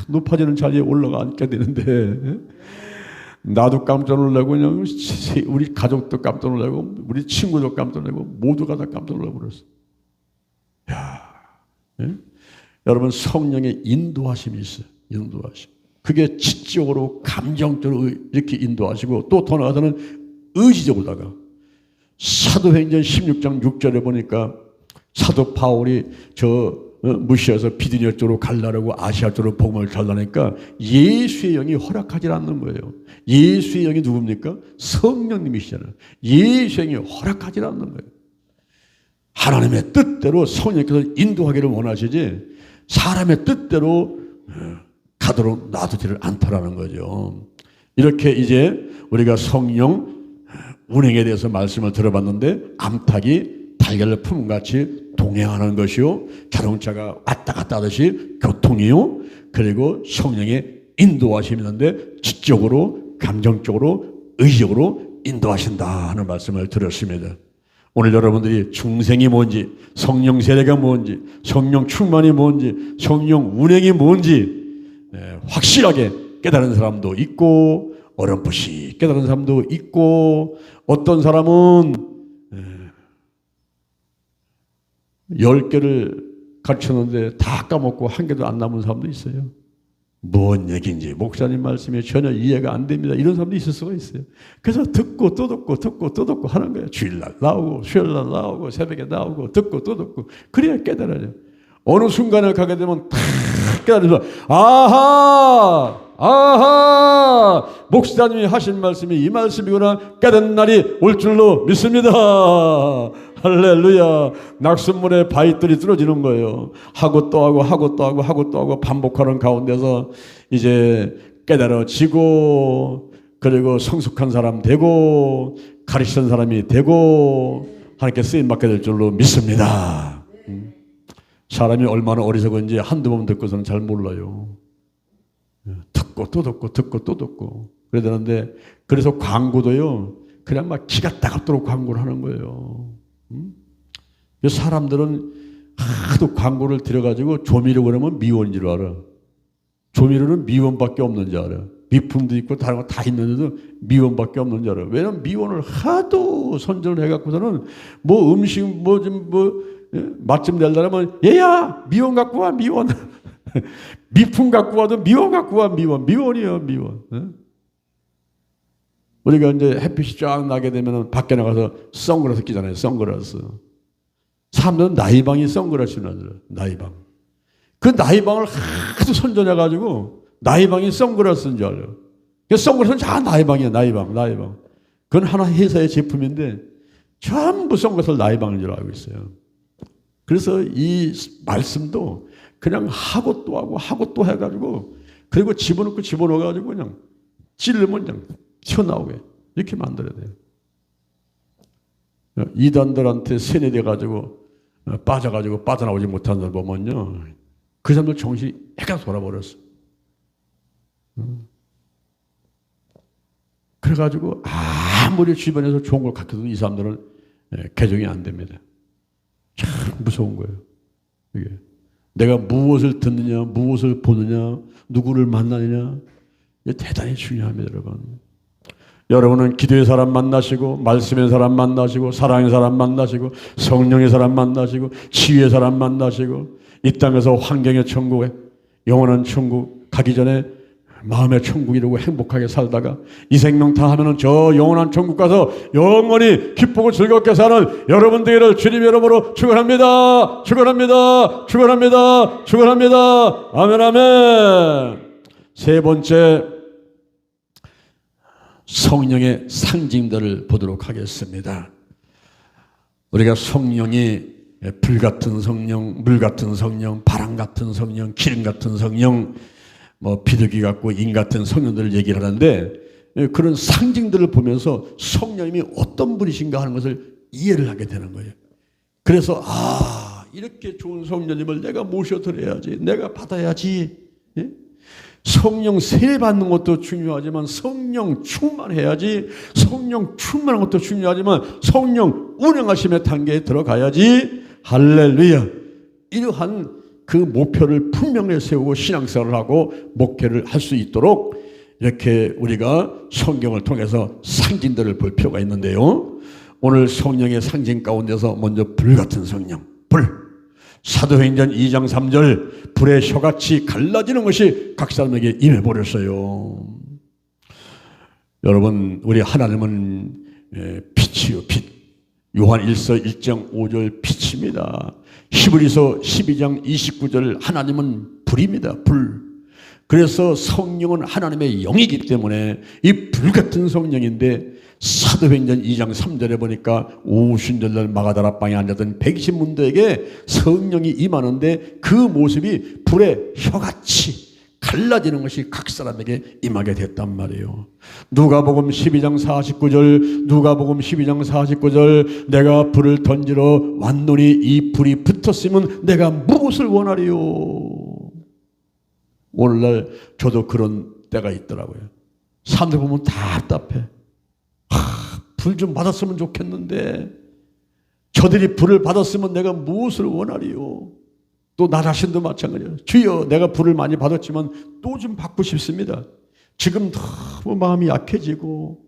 높아지는 자리에 올라가 앉게 되는데, 나도 깜짝 놀라고 그냥 우리 가족도 깜짝 놀라고 우리 친구도 깜짝 놀라고 모두가 다 깜짝 놀라버렸어. 야, 예? 여러분 성령의 인도하심이 있어요. 인도하심. 그게 지적으로 감정적으로 이렇게 인도하시고 또 더 나아가서는 의지적으로다가 사도행전 16장 6절에 보니까 사도 바울이 무시해서 비두니아 쪽으로 갈라고 아시아 쪽으로 복음을 전하니까 예수의 영이 허락하지 않는 거예요. 예수의 영이 누굽니까? 성령님이시잖아요. 예수의 영이 허락하지 않는 거예요. 하나님의 뜻대로 성령께서 인도하기를 원하시지 사람의 뜻대로 가도록 놔두지를 않더라는 거죠. 이렇게 이제 우리가 성령 운행에 대해서 말씀을 들어봤는데 암탉이 달걀을 품같이 동행하는 것이요, 자동차가 왔다 갔다 하듯이 교통이요, 그리고 성령의 인도하심이는데 지적으로, 감정적으로, 의적으로 인도하신다 하는 말씀을 드렸습니다. 오늘 여러분들이 중생이 뭔지, 성령 세례가 뭔지, 성령 충만이 뭔지, 성령 운행이 뭔지 확실하게 깨달은 사람도 있고 어렴풋이 깨달은 사람도 있고 어떤 사람은 10개를 가르쳤는데 다 까먹고 한 개도 안 남은 사람도 있어요. 뭔 얘기인지 목사님 말씀이 전혀 이해가 안 됩니다. 이런 사람도 있을 수가 있어요. 그래서 듣고 또 듣고 듣고 또 듣고 하는 거예요. 주일날 나오고 수요일날 나오고 새벽에 나오고 듣고 또 듣고 그래야 깨달아요. 어느 순간에 가게 되면 탁 깨달아서 아하 목사님이 하신 말씀이 이 말씀이구나 깨닫는 날이 올 줄로 믿습니다. 할렐루야. 낙숫물에 바위들이 뚫어지는 거예요. 하고 또 하고 하고 또 하고 하고 또 하고 반복하는 가운데서 이제 깨달아지고 그리고 성숙한 사람 되고 가르치는 사람이 되고 하나님께 쓰임받게 될 줄로 믿습니다. 사람이 얼마나 어리석은지 한두 번 듣고서는 잘 몰라요. 듣고 또 듣고 듣고 또 듣고 그래야 되는데 그래서 광고도요 그냥 막 기가 따갑도록 광고를 하는 거예요. 사람들은 하도 광고를 들여가지고 조미료 그러면 미원인 줄 알아. 조미료는 미원밖에 없는 줄 알아. 미품도 있고 다른 거 다 있는데도 미원밖에 없는 줄 알아. 왜냐면 미원을 하도 선전을 해갖고서는 뭐 음식 맛 좀 내려면 얘야 미원 갖고 와 미원. 미품 갖고 와도 미원 갖고 와 미원이에요 미원. 우리가 이제 햇빛이 쫙 나게 되면 밖에 나가서 선글라스 끼잖아요. 선글라스. 사람들은 나이방이 선글라스를 하더라. 나이방. 그 나이방을 하도 선전해가지고 나이방이 선글라스인 줄 알아요. 그 선글라스는 다 나이방이야. 나이방. 그건 하나 회사의 제품인데 전부 선글라스를 나이방인 줄 알고 있어요. 그래서 이 말씀도 그냥 하고 또 하고 하고 또 해가지고 그리고 집어넣어가지고 그냥 찌르면 그냥 튀어나오게 이렇게 만들어야 돼요. 이단들한테 세뇌돼가지고 빠져가지고 빠져나오지 못하는 사람 보면요 그 사람들 정신이 약간 돌아버렸어. 그래가지고 아무리 주변에서 좋은 걸 가르쳐도 이 사람들은 개종이 안 됩니다. 참 무서운 거예요. 이게 내가 무엇을 듣느냐, 무엇을 보느냐, 누구를 만나느냐 이게 대단히 중요합니다, 여러분. 여러분은 기도의 사람 만나시고 말씀의 사람 만나시고 사랑의 사람 만나시고 성령의 사람 만나시고 치유의 사람 만나시고 이 땅에서 환경의 천국에 영원한 천국 가기 전에 마음의 천국 이루고 행복하게 살다가 이 생명 다 하면은 저 영원한 천국 가서 영원히 기쁘고 즐겁게 사는 여러분 되기를 주님의 이름으로 축원합니다. 축원합니다. 축원합니다. 축원합니다. 아멘 아멘. 세 번째 성령의 상징들을 보도록 하겠습니다. 우리가 성령이 불같은 성령, 물같은 성령, 바람 같은 성령, 기름 같은 성령, 비둘기 같고 인 같은 성령들을 얘기를 하는데 그런 상징들을 보면서 성령님이 어떤 분이신가 하는 것을 이해를 하게 되는 거예요. 그래서 이렇게 좋은 성령님을 내가 모셔드려야지, 내가 받아야지. 예? 성령 세례 받는 것도 중요하지만 성령 충만해야지. 성령 충만한 것도 중요하지만 성령 운행하심의 단계에 들어가야지. 할렐루야. 이러한 그 목표를 분명히 세우고 신앙생활을 하고 목회를 할 수 있도록 이렇게 우리가 성경을 통해서 상징들을 볼 필요가 있는데요. 오늘 성령의 상징 가운데서 먼저 불 같은 성령, 불. 사도행전 2장 3절 불의 혀같이 갈라지는 것이 각 사람에게 임해버렸어요. 여러분, 우리 하나님은 빛이요, 빛. 요한 1서 1장 5절 빛입니다. 히브리서 12장 29절 하나님은 불입니다. 불. 그래서 성령은 하나님의 영이기 때문에 이 불같은 성령인데, 사도행전 2장 3절에 보니까 오순절날 마가다락방에 앉았던 120문도에게 성령이 임하는데 그 모습이 불의 혀같이 갈라지는 것이 각 사람에게 임하게 됐단 말이에요. 누가복음 12장 49절, 누가복음 12장 49절, 내가 불을 던지러 왔노니 이 불이 붙었으면 내가 무엇을 원하리요? 오늘날 저도 그런 때가 있더라고요. 사람들 보면 답답해. 불 좀 받았으면 좋겠는데, 저들이 불을 받았으면 내가 무엇을 원하리요? 또 나 자신도 마찬가지예요. 주여, 내가 불을 많이 받았지만 또 좀 받고 싶습니다. 지금 너무 마음이 약해지고,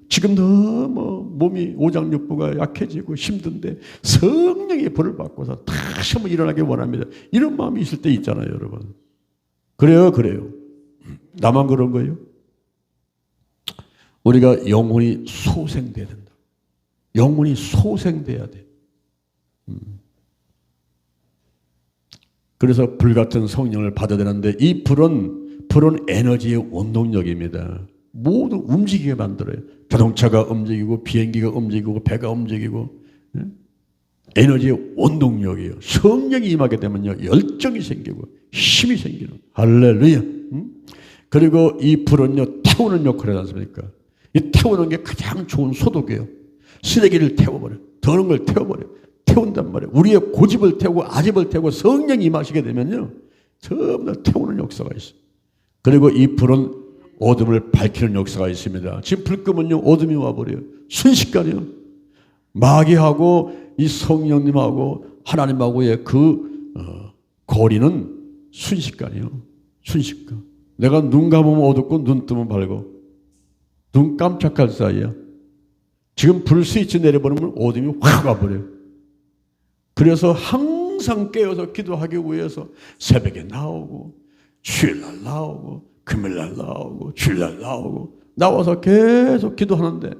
지금 너무 몸이 오장육부가 약해지고 힘든데 성령의 불을 받고서 다시 한번 일어나기 원합니다. 이런 마음이 있을 때 있잖아요, 여러분. 그래요. 나만 그런 거예요? 우리가 영혼이 소생돼야 된다. 영혼이 소생돼야 돼. 그래서 불같은 성령을 받아야 되는데, 이 불은 에너지의 원동력입니다. 모두 움직이게 만들어요. 자동차가 움직이고 비행기가 움직이고 배가 움직이고, 에너지의 원동력이에요. 성령이 임하게 되면요, 열정이 생기고 힘이 생기는. 할렐루야. 그리고 이 불은요, 태우는 역할을 하지 않습니까? 이 태우는 게 가장 좋은 소독이에요. 쓰레기를 태워버려. 더러운 걸 태워버려. 태운단 말이에요. 우리의 고집을 태우고 아집을 태우고 성령이 임하시게 되면요, 전부 다 태우는 역사가 있어요. 그리고 이 불은 어둠을 밝히는 역사가 있습니다. 지금 불 끄면요, 어둠이 와버려요. 순식간이요. 마귀하고 이 성령님하고 하나님하고의 거리는 순식간이요. 순식간. 내가 눈 감으면 어둡고 눈 뜨면 밝고, 눈 깜짝할 사이야. 지금 불 스위치 내려버리면 어둠이 확 와버려요. 그래서 항상 깨어서 기도하기 위해서 새벽에 나오고, 주일날 나오고, 금요일날 나오고, 주일날 나오고, 나와서 계속 기도하는데,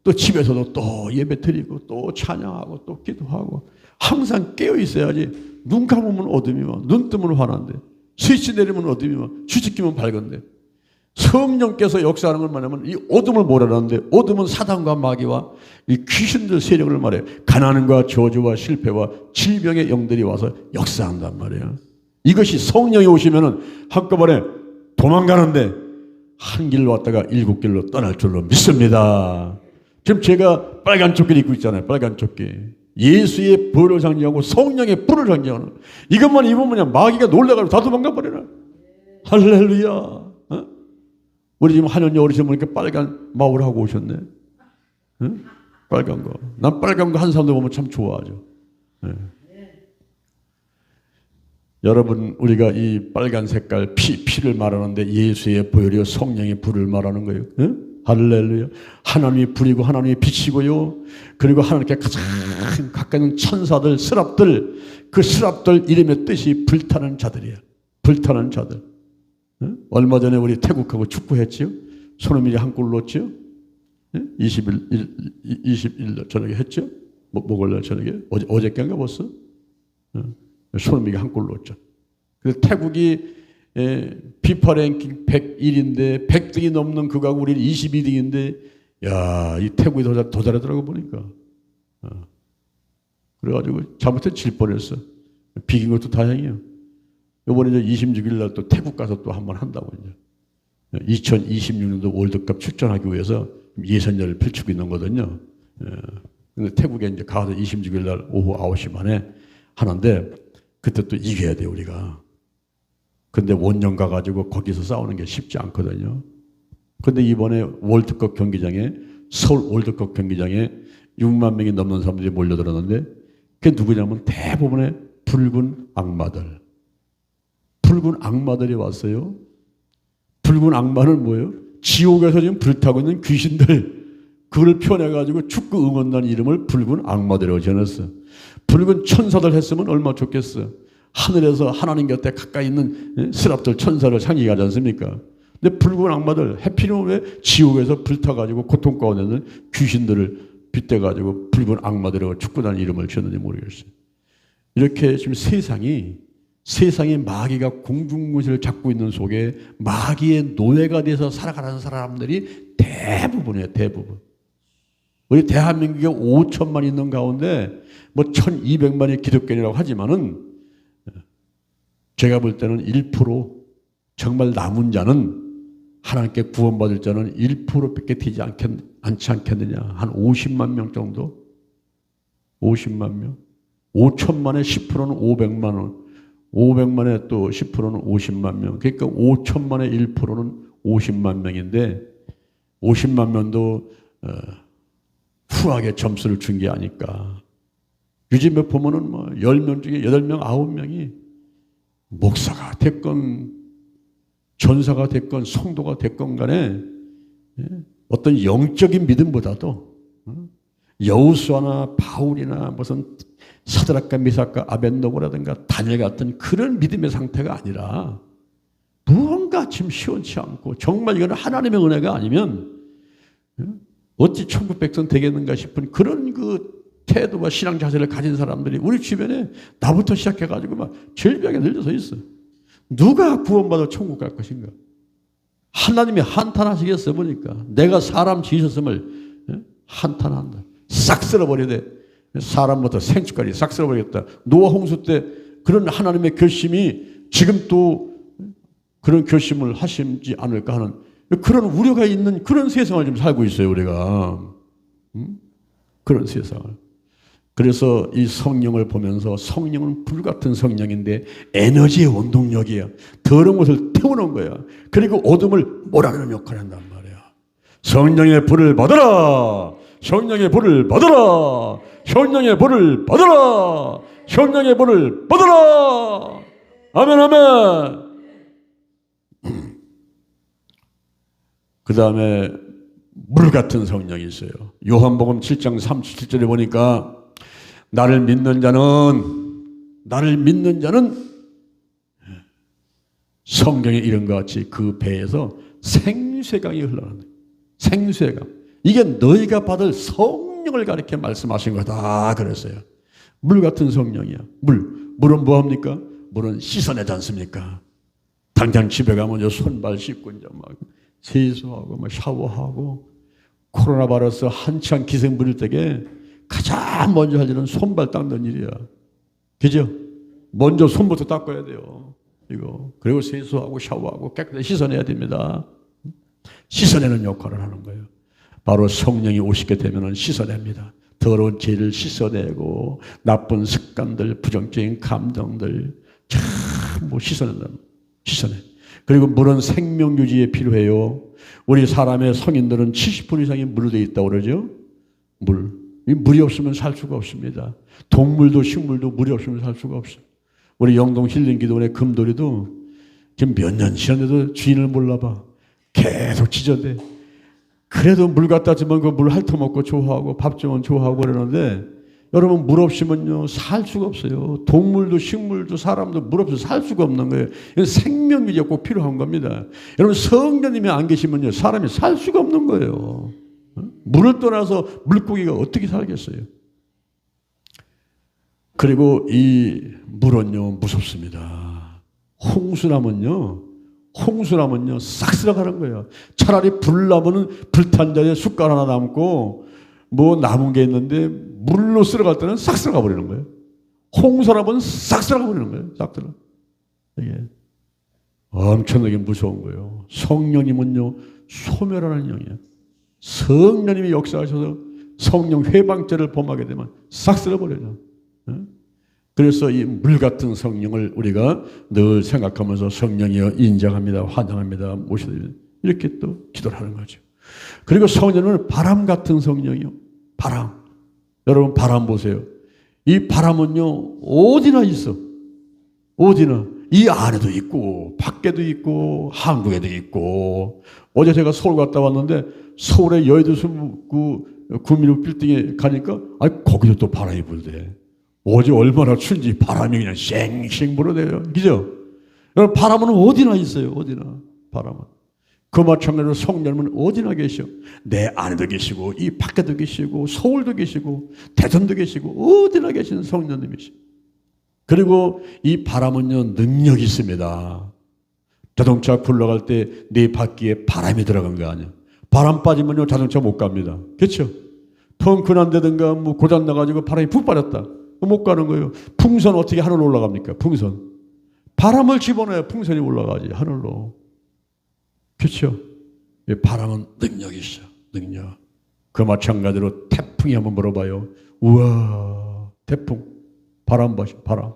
또 집에서도 또 예배 드리고, 또 찬양하고, 또 기도하고, 항상 깨어 있어야지. 눈 감으면 어둠이 와, 눈 뜨면 환한데, 스위치 내리면 어둠이 와, 주식 끼면 밝은데, 성령께서 역사하는 걸 말하면 이 어둠을 몰아내는데, 어둠은 사단과 마귀와 이 귀신들 세력을 말해요. 가난과 저주와 실패와 질병의 영들이 와서 역사한단 말이에요. 이것이 성령이 오시면은 한꺼번에 도망가는데 한 길로 왔다가 7길로 떠날 줄로 믿습니다. 지금 제가 빨간 조끼를 입고 있잖아요. 빨간 조끼. 예수의 불을 상징하고 성령의 불을 상징하는, 이것만 입으면 그냥 마귀가 놀라가지고 다 도망가 버려라. 할렐루야. 우리 지금 한현이 어르신 보니까 빨간 마울 하고 오셨네. 응? 빨간 거. 난 빨간 거 한 사람도 보면 참 좋아하죠. 네. 여러분, 우리가 이 빨간 색깔 피를 말하는데 예수의 보혈이요 성령의 불을 말하는 거예요. 응? 할렐루야. 하나님이 불이고 하나님이 빛이고요. 그리고 하나님께 가장 가까이 있는 천사들, 스랍들, 그 스랍들 이름의 뜻이 불타는 자들이야. 불타는 자들. 얼마 전에 우리 태국하고 축구했지요. 손흥민이 한 골 넣었지요. 20일 저녁에 했죠. 목요일 저녁에 어저께인가 벌써. 손흥민이 한 골 넣었죠. 그래서 태국이 피파 랭킹 101인데 100등이 넘는 그거하고 우리는 22등인데, 야, 이 태국이 더 잘하더라고 보니까. 그래가지고 잘못해 질 뻔했어. 비긴 것도 다행이에요. 이번에 이제 26일 날 또 태국 가서 또 한 번 한다고 이제 2026년도 월드컵 출전하기 위해서 예선전을 펼치고 있는 거거든요. 근데 태국에 이제 가서 26일 날 오후 9시 만에 하는데, 그때 또 이겨야 돼 우리가. 근데 원정 가가지고 거기서 싸우는 게 쉽지 않거든요. 근데 이번에 월드컵 경기장에, 서울 월드컵 경기장에 6만 명이 넘는 사람들이 몰려들었는데, 그게 누구냐면 대부분의 붉은 악마들. 붉은 악마들이 왔어요. 붉은 악마는 뭐예요? 지옥에서 지금 불타고 있는 귀신들, 그걸 표현해가지고 축구 응원단 이름을 붉은 악마들이라고 지어놨어. 붉은 천사들 했으면 얼마나 좋겠어. 하늘에서 하나님 곁에 가까이 있는 스랍들 천사를 상징하지 않습니까? 근데 붉은 악마들, 해피는 왜 지옥에서 불타가지고 고통 가운데 있는 귀신들을 빗대가지고 붉은 악마들이라고 축구단 이름을 지었는지 모르겠어요. 이렇게 지금 세상이 마귀가 공중무시를 잡고 있는 속에 마귀의 노예가 돼서 살아가는 사람들이 대부분이에요. 대부분. 우리 대한민국에 5천만 있는 가운데 뭐 1200만이 기독교인이라고 하지만은 제가 볼 때는 1% 정말 남은 자는 하나님께 구원받을 자는 1%밖에 되지 않지 않겠느냐. 한 50만 명 정도? 50만 명? 5천만에 10%는 500만 원. 500만에 또 10%는 50만 명. 그러니까 5천만에 1%는 50만 명인데 50만 명도 후하게 점수를 준 게 아닐까. 요즘에 보면은 뭐 10명 중에 8명, 9명이 목사가 됐건 전사가 됐건 성도가 됐건 간에 어떤 영적인 믿음보다도 여호수아나 바울이나 무슨 사드락과 미삭과 아벳노고라든가 다니엘 같은 그런 믿음의 상태가 아니라 무언가 지금 시원치 않고 정말 이건 하나님의 은혜가 아니면 어찌 천국 백성 되겠는가 싶은 그런 그 태도와 신앙 자세를 가진 사람들이 우리 주변에 나부터 시작해가지고 막 절벽에 늘려서 있어. 누가 구원받아 천국 갈 것인가? 하나님이 한탄하시겠어 보니까 내가 사람 지으셨음을 한탄한다. 싹 쓸어버려야 돼. 사람부터 생축까지 싹 쓸어버리겠다. 노아 홍수 때 그런 하나님의 결심이 지금 또 그런 결심을 하시지 않을까 하는 그런 우려가 있는 그런 세상을 좀 살고 있어요 우리가. 그런 세상을. 그래서 이 성령을 보면서 성령은 불같은 성령인데 에너지의 원동력이야. 더러운 것을 태우는 거야. 그리고 어둠을 몰아내는 역할을 한단 말이야. 성령의 불을 받아라. 성령의 불을 받아라. 성령의 불을 받아라. 성령의 불을 받아라. 아멘 아멘. 그 다음에 물 같은 성령이 있어요. 요한복음 7장 37절에 보니까 나를 믿는 자는 성경의 이름과 같이 그 배에서 생수강이 흘러나온다. 생수강. 이게 너희가 받을 성령을 가리켜 말씀하신 거다 그랬어요. 물 같은 성령이야. 물은 뭐합니까? 물은 씻어내지 않습니까? 당장 집에 가면 손발 씻고 이제 막 세수하고 막 샤워하고 코로나 바이러스 한창 기생 부릴 때에 가장 먼저 할 일은 손발 닦는 일이야. 그죠? 먼저 손부터 닦아야 돼요. 이거. 그리고 세수하고 샤워하고 깨끗이 씻어내야 됩니다. 씻어내는 역할을 하는 거예요. 바로 성령이 오시게 되면 씻어냅니다. 더러운 죄를 씻어내고 나쁜 습관들, 부정적인 감정들 전부 씻어낸다. 씻어내. 그리고 물은 생명 유지에 필요해요. 우리 사람의 성인들은 70% 이상이 물로 되어 있다고 그러죠. 이 물이 없으면 살 수가 없습니다. 동물도 식물도 물이 없으면 살 수가 없어요. 우리 영동 힐링기도원의 금돌이도 지금 몇 년 지났는데도 주인을 몰라봐. 계속 지저대. 그래도 물 갖다 주면 그 물 핥아먹고 좋아하고 밥 주면 좋아하고 그러는데 여러분 물 없으면요 살 수가 없어요. 동물도 식물도 사람도 물 없어서 살 수가 없는 거예요. 이건 생명유지가 꼭 필요한 겁니다. 여러분 성령님이 안 계시면요 사람이 살 수가 없는 거예요. 물을 떠나서 물고기가 어떻게 살겠어요? 그리고 이 물은요 무섭습니다. 홍수나면요 싹 쓸어가는 거예요. 차라리 불나면은 불탄 자리에 숟갈 하나 남고 뭐 남은 게 있는데 물로 쓸어갈 때는 싹 쓸어가 버리는 거예요. 홍수나면 싹 쓸어가 버리는 거예요. 싹 들어. 이게 엄청나게 무서운 거예요. 성령님은요 소멸하는 영이에요. 성령님이 역사하셔서 성령 회방죄를 범하게 되면 싹 쓸어버려요. 그래서 이 물 같은 성령을 우리가 늘 생각하면서 성령이여 인정합니다. 환영합니다. 모셔드립니다. 이렇게 또 기도를 하는 거죠. 그리고 성령은 바람 같은 성령이요. 바람. 여러분 바람 보세요. 이 바람은요 어디나 있어. 어디나. 이 안에도 있고 밖에도 있고 한국에도 있고. 어제 제가 서울 갔다 왔는데 서울의 여의도 구민욱 빌딩에 가니까 거기도 또 바람이 불대. 어제 얼마나 춘지 바람이 그냥 쌩쌩 불어대요. 그죠? 여러분, 바람은 어디나 있어요. 어디나 바람은. 그 마찬가지로 성령님은 어디나 계셔. 내 안에도 계시고 이 밖에도 계시고 서울도 계시고 대전도 계시고 어디나 계시는 성령님이시오. 그리고 이 바람은요, 능력이 있습니다. 자동차 굴러갈 때 내 바퀴에 바람이 들어간 거 아니야. 바람 빠지면요, 자동차 못 갑니다. 그렇죠? 텅큰 안 되든가 뭐 고장 나가지고 바람이 푹 빠졌다. 못 가는 거예요. 풍선 어떻게 하늘로 올라갑니까? 풍선. 바람을 집어넣어야 풍선이 올라가지, 하늘로. 그렇죠? 바람은 능력이 있어. 능력. 그 마찬가지로 태풍이 한번 물어봐요. 우와, 태풍. 바람 보시, 바람.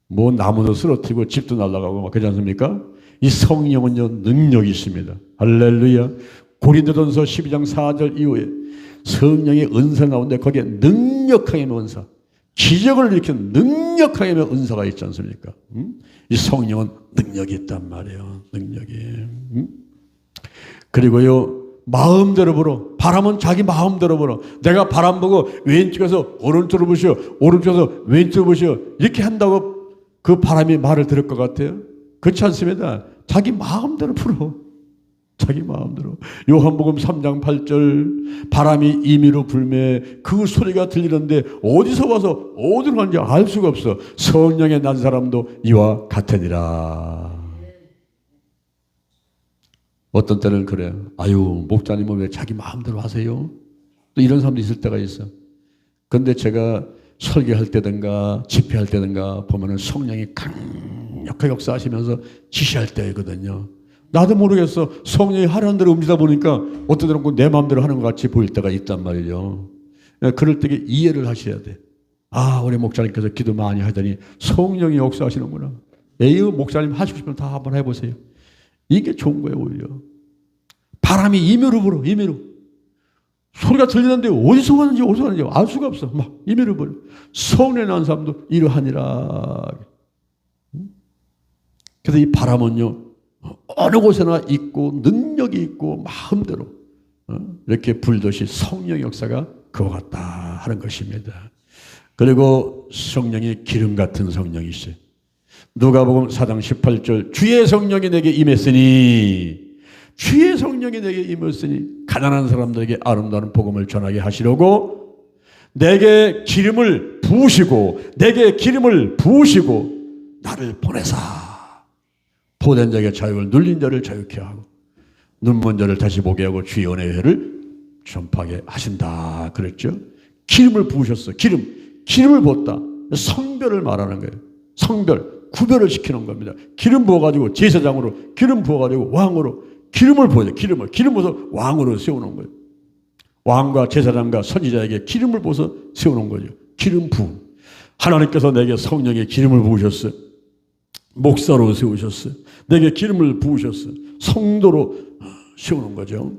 뭐 나무도 쓰러뜨리고 집도 날아가고 막 그러지 않습니까? 이 성령은요, 능력이 있습니다. 할렐루야. 고린도전서 12장 4절 이후에 성령의 은사 나오는데 거기에 능력하게 있는 은사, 기적을 일으키는 능력하게 있는 은사가 있지 않습니까? 이 성령은 능력이 있단 말이에요. 능력이. 그리고요, 마음대로 불어. 바람은 자기 마음대로 불어. 내가 바람 보고 왼쪽에서 오른쪽으로 부시어, 오른쪽에서 왼쪽으로 부시어, 이렇게 한다고 그 바람이 말을 들을 것 같아요? 그렇지 않습니다. 자기 마음대로 불어. 자기 마음대로. 요한복음 3장 8절, 바람이 임의로 불매 그 소리가 들리는데 어디서 와서 어디로 가는지 알 수가 없어. 성령에 난 사람도 이와 같으니라. 어떤 때는 그래요. 아유, 목사님은 왜 자기 마음대로 하세요? 또 이런 사람도 있을 때가 있어. 그런데 제가 설교할 때든가 집회할 때든가 보면은 성령이 강력하게 역사하시면서 지시할 때거든요. 나도 모르겠어. 성령이 하라는 대로 움직이다 보니까 어떤 때는 내 마음대로 하는 것 같이 보일 때가 있단 말이죠. 그럴 때 이해를 하셔야 돼. 아, 우리 목사님께서 기도 많이 하더니 성령이 역사하시는구나. 에이, 목사님 하시고 싶으면 다 한번 해보세요. 이게 좋은 거예요, 오히려. 바람이 임의로 불어, 임의로. 소리가 들리는데 어디서 가는지 알 수가 없어. 막 임의로 불어. 성령에 난 사람도 이러하니라. 그래서 이 바람은요, 어느 곳에나 있고 능력이 있고 마음대로 이렇게 불듯이 성령의 역사가 그와 같다 하는 것입니다. 그리고 성령이 기름 같은 성령이시죠. 누가복음 4장 18절, 주의 성령이 내게 임했으니, 주의 성령이 내게 임했으니 가난한 사람들에게 아름다운 복음을 전하게 하시려고 내게 기름을 부으시고 나를 보내사 포된 자에게 자유를, 눌린 자를 자유케 하고 눈먼 자를 다시 보게 하고 주의 은혜의 회를 전파하게 하신다 그랬죠. 기름을 부으셨어. 기름을 부었다. 성별을 말하는 거예요. 성별, 구별을 시키는 겁니다. 기름 부어가지고 제사장으로, 기름 부어가지고 왕으로, 기름을 부어요. 기름 부어서 왕으로 세우는 거예요. 왕과 제사장과 선지자에게 기름을 부어서 세우는 거죠. 기름 부음. 하나님께서 내게 성령의 기름을 부으셨어요. 목사로 세우셨어요. 내게 기름을 부으셨어요. 성도로 세우는 거죠.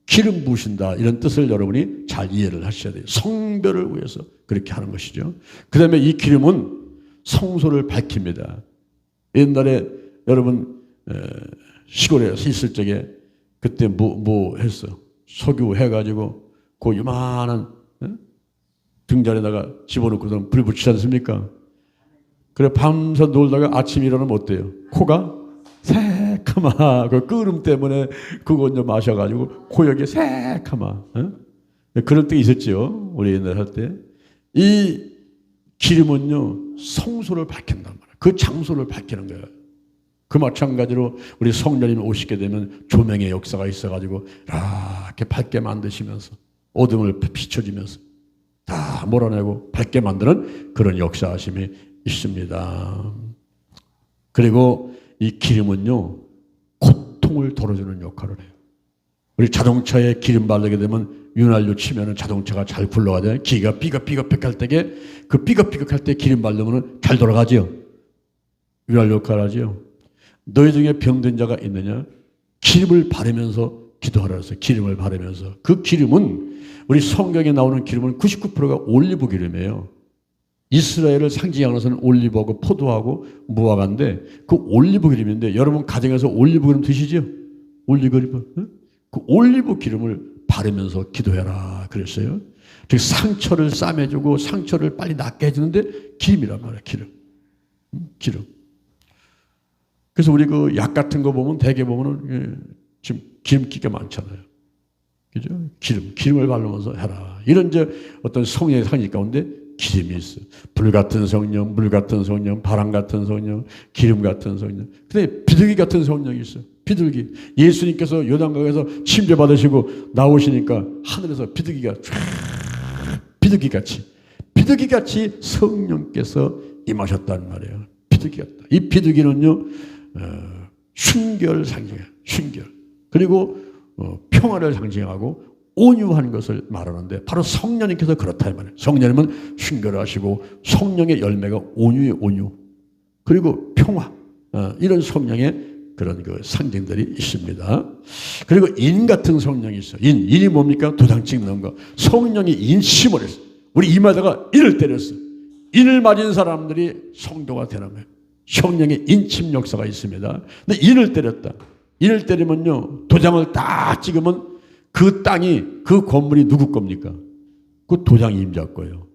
기름 부으신다, 이런 뜻을 여러분이 잘 이해를 하셔야 돼요. 성별을 위해서 그렇게 하는 것이죠. 그 다음에 이 기름은 성소를 밝힙니다. 옛날에 여러분 시골에 있을 적에 그때 뭐 했어? 석유 해가지고 그 요만한 등잔에다가 집어넣고서 불 붙이지 않습니까? 그래 밤새 놀다가 아침 일어나면 어때요? 코가 새카마. 그 끓음 때문에 그거 좀 마셔가지고 코역이 새카마. 그럴 때 있었죠. 우리 옛날 할 때. 이 기름은요, 성소를 밝힌단 말이에요. 그 장소를 밝히는 거예요. 그 마찬가지로 우리 성령님 오시게 되면 조명의 역사가 있어가지고 이렇게 밝게 만드시면서 어둠을 비춰주면서 다 몰아내고 밝게 만드는 그런 역사하심이 있습니다. 그리고 이 기름은요, 고통을 덜어주는 역할을 해요. 우리 자동차에 기름 바르게 되면 윤활유 치면은 자동차가 잘 굴러가잖아요. 기가 삐걱삐걱할 때에 그 삐걱삐걱할 때 기름 바르면 잘 돌아가죠. 윤활유 역할을 하죠. 너희 중에 병든 자가 있느냐? 기름을 바르면서 기도하라 해서 기름을 바르면서. 그 기름은 우리 성경에 나오는 기름은 99%가 올리브 기름이에요. 이스라엘을 상징하는 것은 올리브하고 포도하고 무화과인데 그 올리브 기름인데 여러분 가정에서 올리브 기름 드시죠? 올리브 기름. 응? 그 올리브 기름을 바르면서 기도해라 그랬어요. 즉 상처를 싸매주고 상처를 빨리 낫게 해주는데 기름이란 말이야. 기름. 기름. 그래서 우리 그 약 같은 거 보면 대개 보면은 지금 기름기가 많잖아요. 그죠? 기름을 바르면서 해라. 이런 이제 어떤 성령의 상징 가운데 기름이 있어. 불 같은 성령, 물 같은 성령, 바람 같은 성령, 기름 같은 성령. 근데 비둘기 같은 성령이 있어. 비둘기. 예수님께서 요단강에서 침례 받으시고 나오시니까 하늘에서 비둘기같이 성령께서 임하셨단 말이에요. 비둘기 같다. 이 비둘기는요, 순결 상징이에요. 순결. 그리고 평화를 상징하고 온유한 것을 말하는데 바로 성령님께서 그렇다 이 말이에요. 성령님은 순결하시고 성령의 열매가 온유의 온유 그리고 평화 이런 성령의 그런 그 상징들이 있습니다. 그리고 인 같은 성령이 있어요. 인이 뭡니까? 도장 찍는 거. 성령이 인심을 했어. 우리 이마다가 인을 때렸어. 인을 맞은 사람들이 성도가 되는 거예요. 성령의 인침 역사가 있습니다. 근데 인을 때렸다. 인을 때리면요 도장을 딱 찍으면 그 땅이 그 건물이 누구 겁니까? 그 도장이 임자 거예요.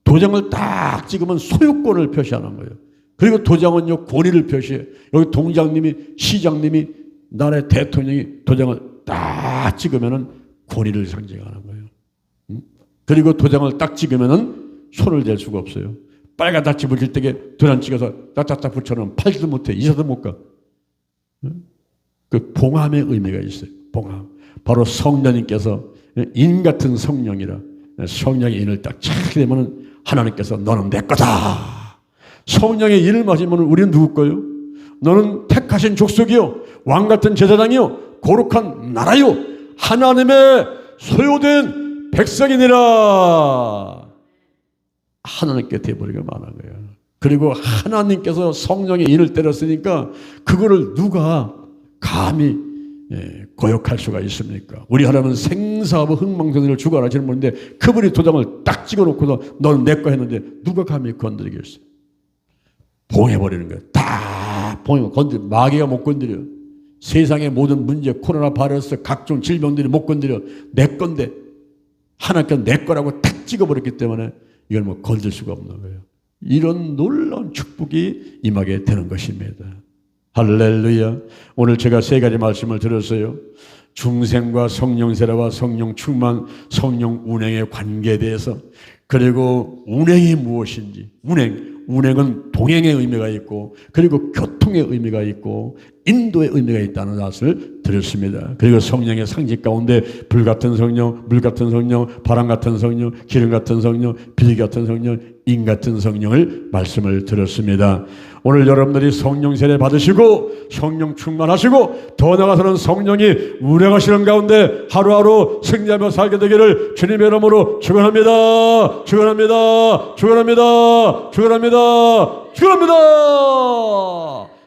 도장을 딱 찍으면 소유권을 표시하는 거예요. 그리고 도장은요 권위를 표시해. 여기 동장님이 시장님이 나라의 대통령이 도장을 딱 찍으면은 권위를 상징하는 거예요. 그리고 도장을 딱 찍으면은 손을 댈 수가 없어요. 빨간 다치 붙일 때에 도장 찍어서 딱딱딱 붙여놓으면 팔지도 못해. 이사도 못 가. 그 봉함의 의미가 있어요. 봉함. 바로 성령님께서 인 같은 성령이라 성령의 인을 딱 찾게 되면 하나님께서 너는 내 거다. 성령의 인을 맞으면 우리는 누구 거요? 너는 택하신 족속이요 왕 같은 제사장이요 거룩한 나라요 하나님의 소유된 백성이니라. 하나님께 돼버리가 많은 거예요. 그리고 하나님께서 성령의 인을 때렸으니까 그거를 누가 감히 고역할 수가 있습니까? 우리 하나님은 생사하고 흥망성쇠를 주관하시는 분인데 그분이 도장을 딱 찍어놓고서 너는 내 거 했는데 누가 감히 건드리겠어요? 봉해버리는 거예요. 다 봉해 건드려. 마귀가 못 건드려. 세상의 모든 문제, 코로나 바이러스, 각종 질병들이 못 건드려. 내 건데 하나님께서 내 거라고 딱 찍어버렸기 때문에 이걸 뭐 건들 수가 없는 거예요. 이런 놀라운 축복이 임하게 되는 것입니다. 할렐루야. 오늘 제가 세 가지 말씀을 들었어요. 중생과 성령 세례와 성령 충만, 성령 운행의 관계에 대해서, 그리고 운행이 무엇인지, 운행은 동행의 의미가 있고, 그리고 교통의 의미가 있고, 인도의 의미가 있다는 것을 들었습니다. 그리고 성령의 상징 가운데 불 같은 성령, 물 같은 성령, 바람 같은 성령, 기름 같은 성령, 비둘기 같은 성령, 인 같은 성령을 말씀을 들었습니다. 오늘 여러분들이 성령 세례 받으시고 성령 충만하시고 더 나아가서는 성령이 운행하시는 가운데 하루하루 승리하며 살게 되기를 주님의 이름으로 축원합니다. 축원합니다. 축원합니다. 축원합니다. 축원합니다.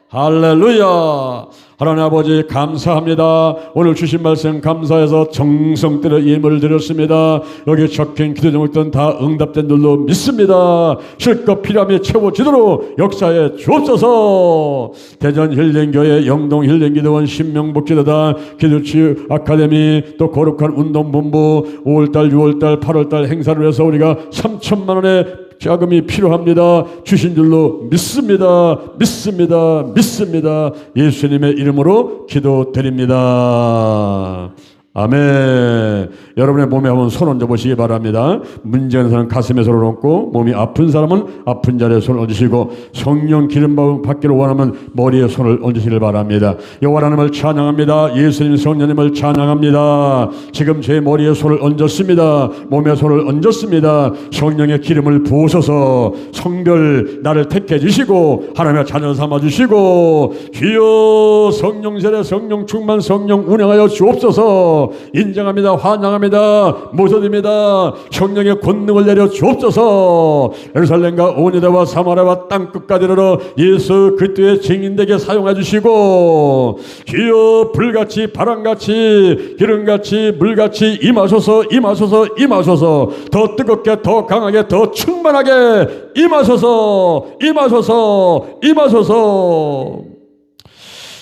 할렐루야. 하나님 아버지 감사합니다. 오늘 주신 말씀 감사해서 정성들의 예물을 드렸습니다. 여기 적힌 기도 제목들은 다 응답된 줄로 믿습니다. 실컷 필요함이 채워지도록 역사에 주옵소서. 대전 힐링교회, 영동 힐링기도원, 신명복지대단, 기도치유 아카데미, 또 거룩한 운동본부 5월달 6월달 8월달 행사를 해서 우리가 3천만 원의 자금이 필요합니다. 주신 줄로 믿습니다. 믿습니다. 믿습니다. 예수님의 이름으로 기도드립니다. 아멘. 여러분의 몸에 한번 손 얹어 보시기 바랍니다. 문제 있는 사람은 가슴에 손을 얹고, 몸이 아픈 사람은 아픈 자리에 손을 얹으시고, 성령 기름 받기를 원하면 머리에 손을 얹으시길 바랍니다. 여호와 하나님을 찬양합니다. 예수님 성령님을 찬양합니다. 지금 제 머리에 손을 얹었습니다. 몸에 손을 얹었습니다. 성령의 기름을 부으셔서 성별 나를 택해 주시고 하나님의 자녀 삼아 주시고, 주여 성령 세례, 성령 충만, 성령 운행하여 주옵소서. 주옵소서. 인정합니다. 환영합니다. 모셔드립니다. 성령의 권능을 내려 주옵소서. 예루살렘과 온유대와 사마리아와 땅끝까지 이르러 예수 그리스도의 증인되게 사용해 주시고, 주여 불같이 바람같이 기름같이 물같이 임하소서. 임하소서. 임하소서. 더 뜨겁게 더 강하게 더 충만하게 임하소서. 임하소서. 임하소서.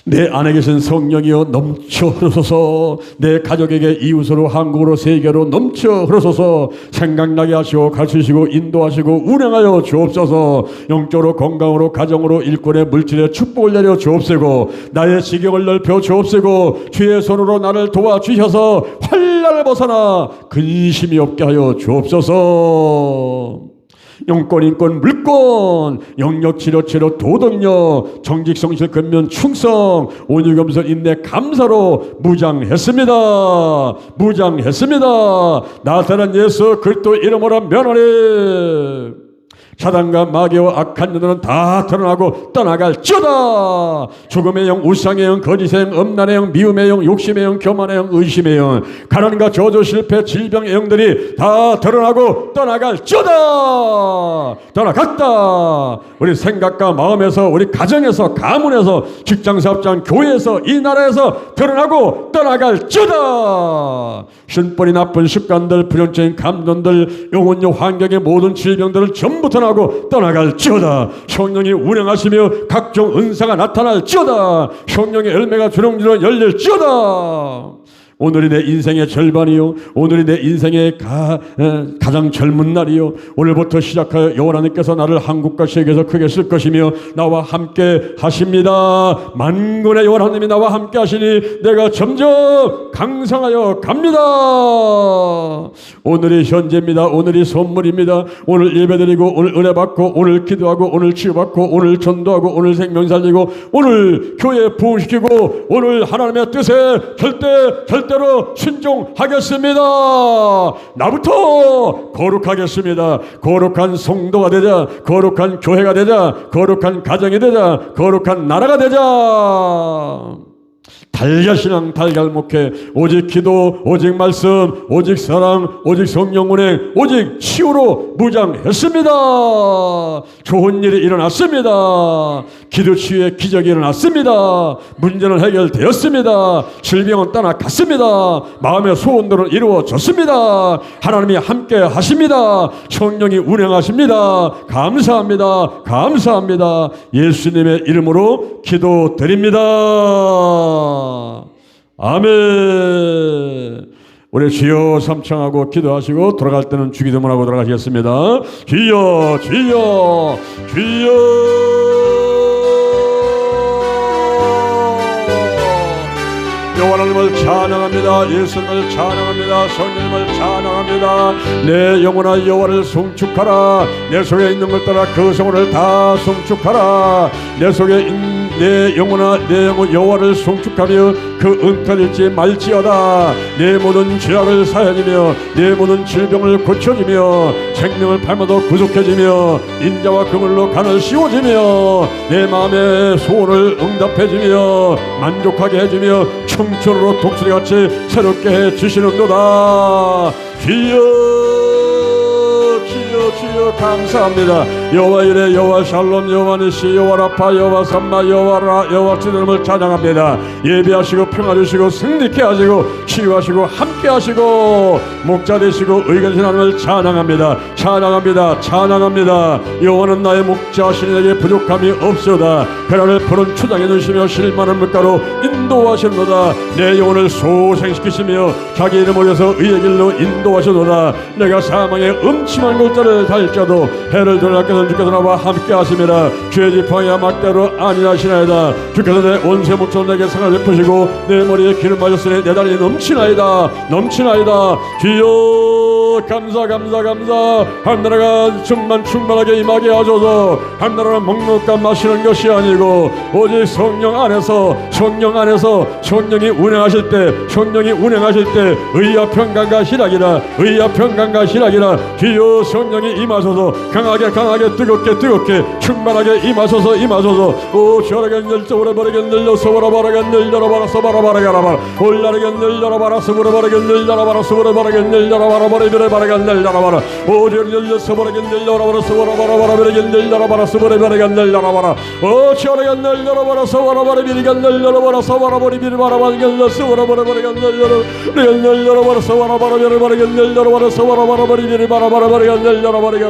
내 안에 계신 성령이여 넘쳐 흐르소서. 내 가족에게 이웃으로 한국으로 세계로 넘쳐 흐르소서. 생각나게 하시고 가르치시고 인도하시고 운행하여 주옵소서. 영적으로 건강으로 가정으로 일꾼의 물질에 축복을 내려 주옵시고, 나의 지경을 넓혀 주옵시고, 주의 손으로 나를 도와주셔서 환난을 벗어나 근심이 없게 하여 주옵소서. 영권, 인권, 물권, 영역, 치료, 도덕력, 정직, 성실, 근면, 충성, 온유, 겸손, 인내, 감사로 무장했습니다. 무장했습니다. 나타난 예수 그리스도 이름으로 면하리. 사단과 마귀와 악한 년들은 다 드러나고 떠나갈지어다. 죽음의 영, 우상의 영, 거짓의 영, 음란의 영, 미움의 영, 욕심의 영, 교만의 영, 의심의 영, 가난과 저주, 실패, 질병의 영들이 다 드러나고 떠나갈지어다. 떠나갔다. 우리 생각과 마음에서, 우리 가정에서, 가문에서, 직장사업장, 교회에서, 이 나라에서 드러나고 떠나갈지어다. 신뿌리 나쁜 습관들, 불연적인 감정들, 영혼요 환경의 모든 질병들을 전부 떠나고 떠나갈지어다. 성령이 운행하시며 각종 은사가 나타날지어다. 성령의 열매가 주렁주렁 열릴지어다. 오늘이 내 인생의 절반이요, 오늘이 내 인생의 가장 젊은 날이요. 오늘부터 시작하여 여호와 하나님께서 나를 한국과 세계에서 크게 쓸 것이며 나와 함께 하십니다. 만군의 여호와 하나님이 나와 함께 하시니 내가 점점 강성하여 갑니다. 오늘이 현재입니다. 오늘이 선물입니다. 오늘 예배드리고 오늘 은혜받고 오늘 기도하고 오늘 치유받고 오늘 전도하고 오늘 생명 살리고 오늘 교회 부흥시키고 오늘 하나님의 뜻에 절대로 순종하겠습니다. 나부터 거룩하겠습니다. 거룩한 성도가 되자, 거룩한 교회가 되자, 거룩한 가정이 되자, 거룩한 나라가 되자. 달걀신앙 달걀목회, 오직 기도, 오직 말씀, 오직 사랑, 오직 성령 운행, 오직 치유로 무장했습니다. 좋은 일이 일어났습니다. 기도 치유의 기적이 일어났습니다. 문제는 해결되었습니다. 질병은 떠나갔습니다. 마음의 소원들은 이루어졌습니다. 하나님이 함께 하십니다. 성령이 운행하십니다. 감사합니다. 감사합니다. 예수님의 이름으로 기도드립니다. 아멘. 우리 주여 삼창하고 기도하시고 돌아갈 때는 주기도문 하고 돌아가시겠습니다. 주여 주여 주여. 여호와 하나님을 찬양합니다. 예수님을 찬양합니다. 성령님을 찬양합니다. 내 영혼아 여호와를 송축하라. 내 속에 있는 걸 따라 그 성을 다 송축하라. 내 속에 있는 내 영혼아 내 영혼 여호와를 송축하며 그 은퇴를 잊지 말지어다. 내 모든 죄악을 사하지며 내 모든 질병을 고쳐지며 생명을 팔마도 구속해지며 인자와 그물로 간을 씌워지며 내 마음의 소원을 응답해주며 만족하게 해주며 청춘으로 독수리같이 새롭게 해주시는도다. 주여 주여 감사합니다. 여호와 이레 여호와 샬롬 여호와 니시 여호와 라파 여호와 삼마 여호와 라 여호와 주님을 찬양합니다. 예배하시고 평화 주시고 승리케 하시고 치유하시고 함께 하시고 목자 되시고 의견신 하나님을 찬양합니다. 찬양합니다. 찬양합니다. 여호와는 나의 목자시니 내게 부족함이 없소다. 그날을 푸른 추장해 주시며 실만한 물가로 인도하시는도다. 내 영혼을 소생시키시며 자기 이름 올려서 의의 길로 인도하시노라. 내가 사망의 음침한 골짜를 달자도 해를 들어가께서 주께서 나와 함께 하심이라. 주의 지팡이와 막대로 안일하시나이다. 주께서 내 온세 목처럼 내게 상을 베푸시고 내 머리에 기름 마셨으니 내 다리 넘치나이다. 넘치나이다. 주여 감사 하나라가 충만하게 임하게 하소서. 하나라가 먹는과 마시는 것이 아니고 오직 성령 안에서 성령이 운행하실 때 의와 평강과 희락이라 주여 성령이 임하소서. 강하게 뜨겁게 충만하게 임하소서. 오 저라게 늘려버려 버리게 늘려서 버려버리게 늘려버려서 버려버리게 올라르게 늘려버려 서버려버리게 늘려버려 서버려버리게 늘려버려 버리게 늘려버려 오 늘려서 버리게 늘려버려 서버려버리게 늘려버려 서버려버리게 늘려버려 오 저라게 늘려버려 서버려버리게 늘려버려 서버려버리게 늘려버리게 서버려버리게 늘려버려 서버려버리게 늘려버려 서버려버리게 늘려버리게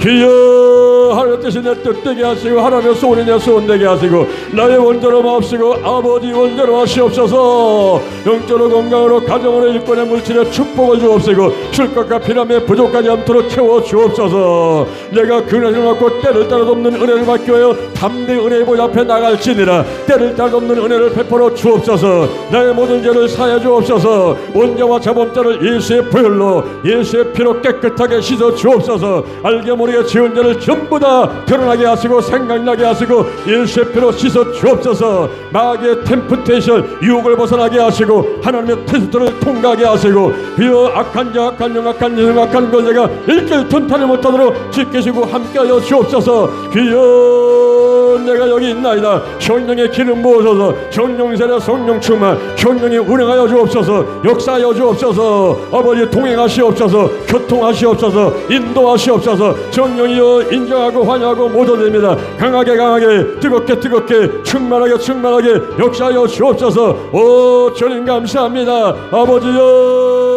기여 하나님 뜻이 내 뜻되게 하시고 하나님의 소원이 내 소원 되게 하시고 나의 원대로 마옵시고 아버지 원대로 하시옵소서. 영적으로 건강으로 가정으로 일꾼의 물질에 축복을 주옵시고 쉴것과 피람에 부족하지 않도록 채워 주옵소서. 내가 그네를 받고 때를 따라 돕는 은혜를 받기 위하여 담대히 은혜의 보좌 앞에 나갈지니라. 때를 따라 돕는 은혜를 베풀어 주옵소서. 나의 모든 죄를 사해 주옵소서. 원죄와 자범죄를 예수의 보혈로 예수의 피로 깨끗하게 씻어 주옵소서. 알게 모르게 지은 죄를 전부 다 드러나게 하시고 생각나게 하시고 예수의 피로 씻어 주옵소서. 마귀의 템프테이션 유혹을 벗어나게 하시고 하나님의 테스트를 통과하게 하시고 비어 악한 자 악한 영 악한 영 악한 권세가 일절 tun타를 못하도록 지키시고 함께하여 주옵소서. 비어 내가 여기 있나이다. 성령의 기름 부어소서. 성령세례 성령 충만 성령이 운행하여 주옵소서. 역사하여 주옵소서. 아버지 동행하시옵소서. 교통하시옵소서. 인도하시옵소서. 성령이여 인정하고 환영하고 모두 됩니다. 강하게 뜨겁게 충만하게 역사하여 주옵소서. 오 주님 감사합니다. 아버지여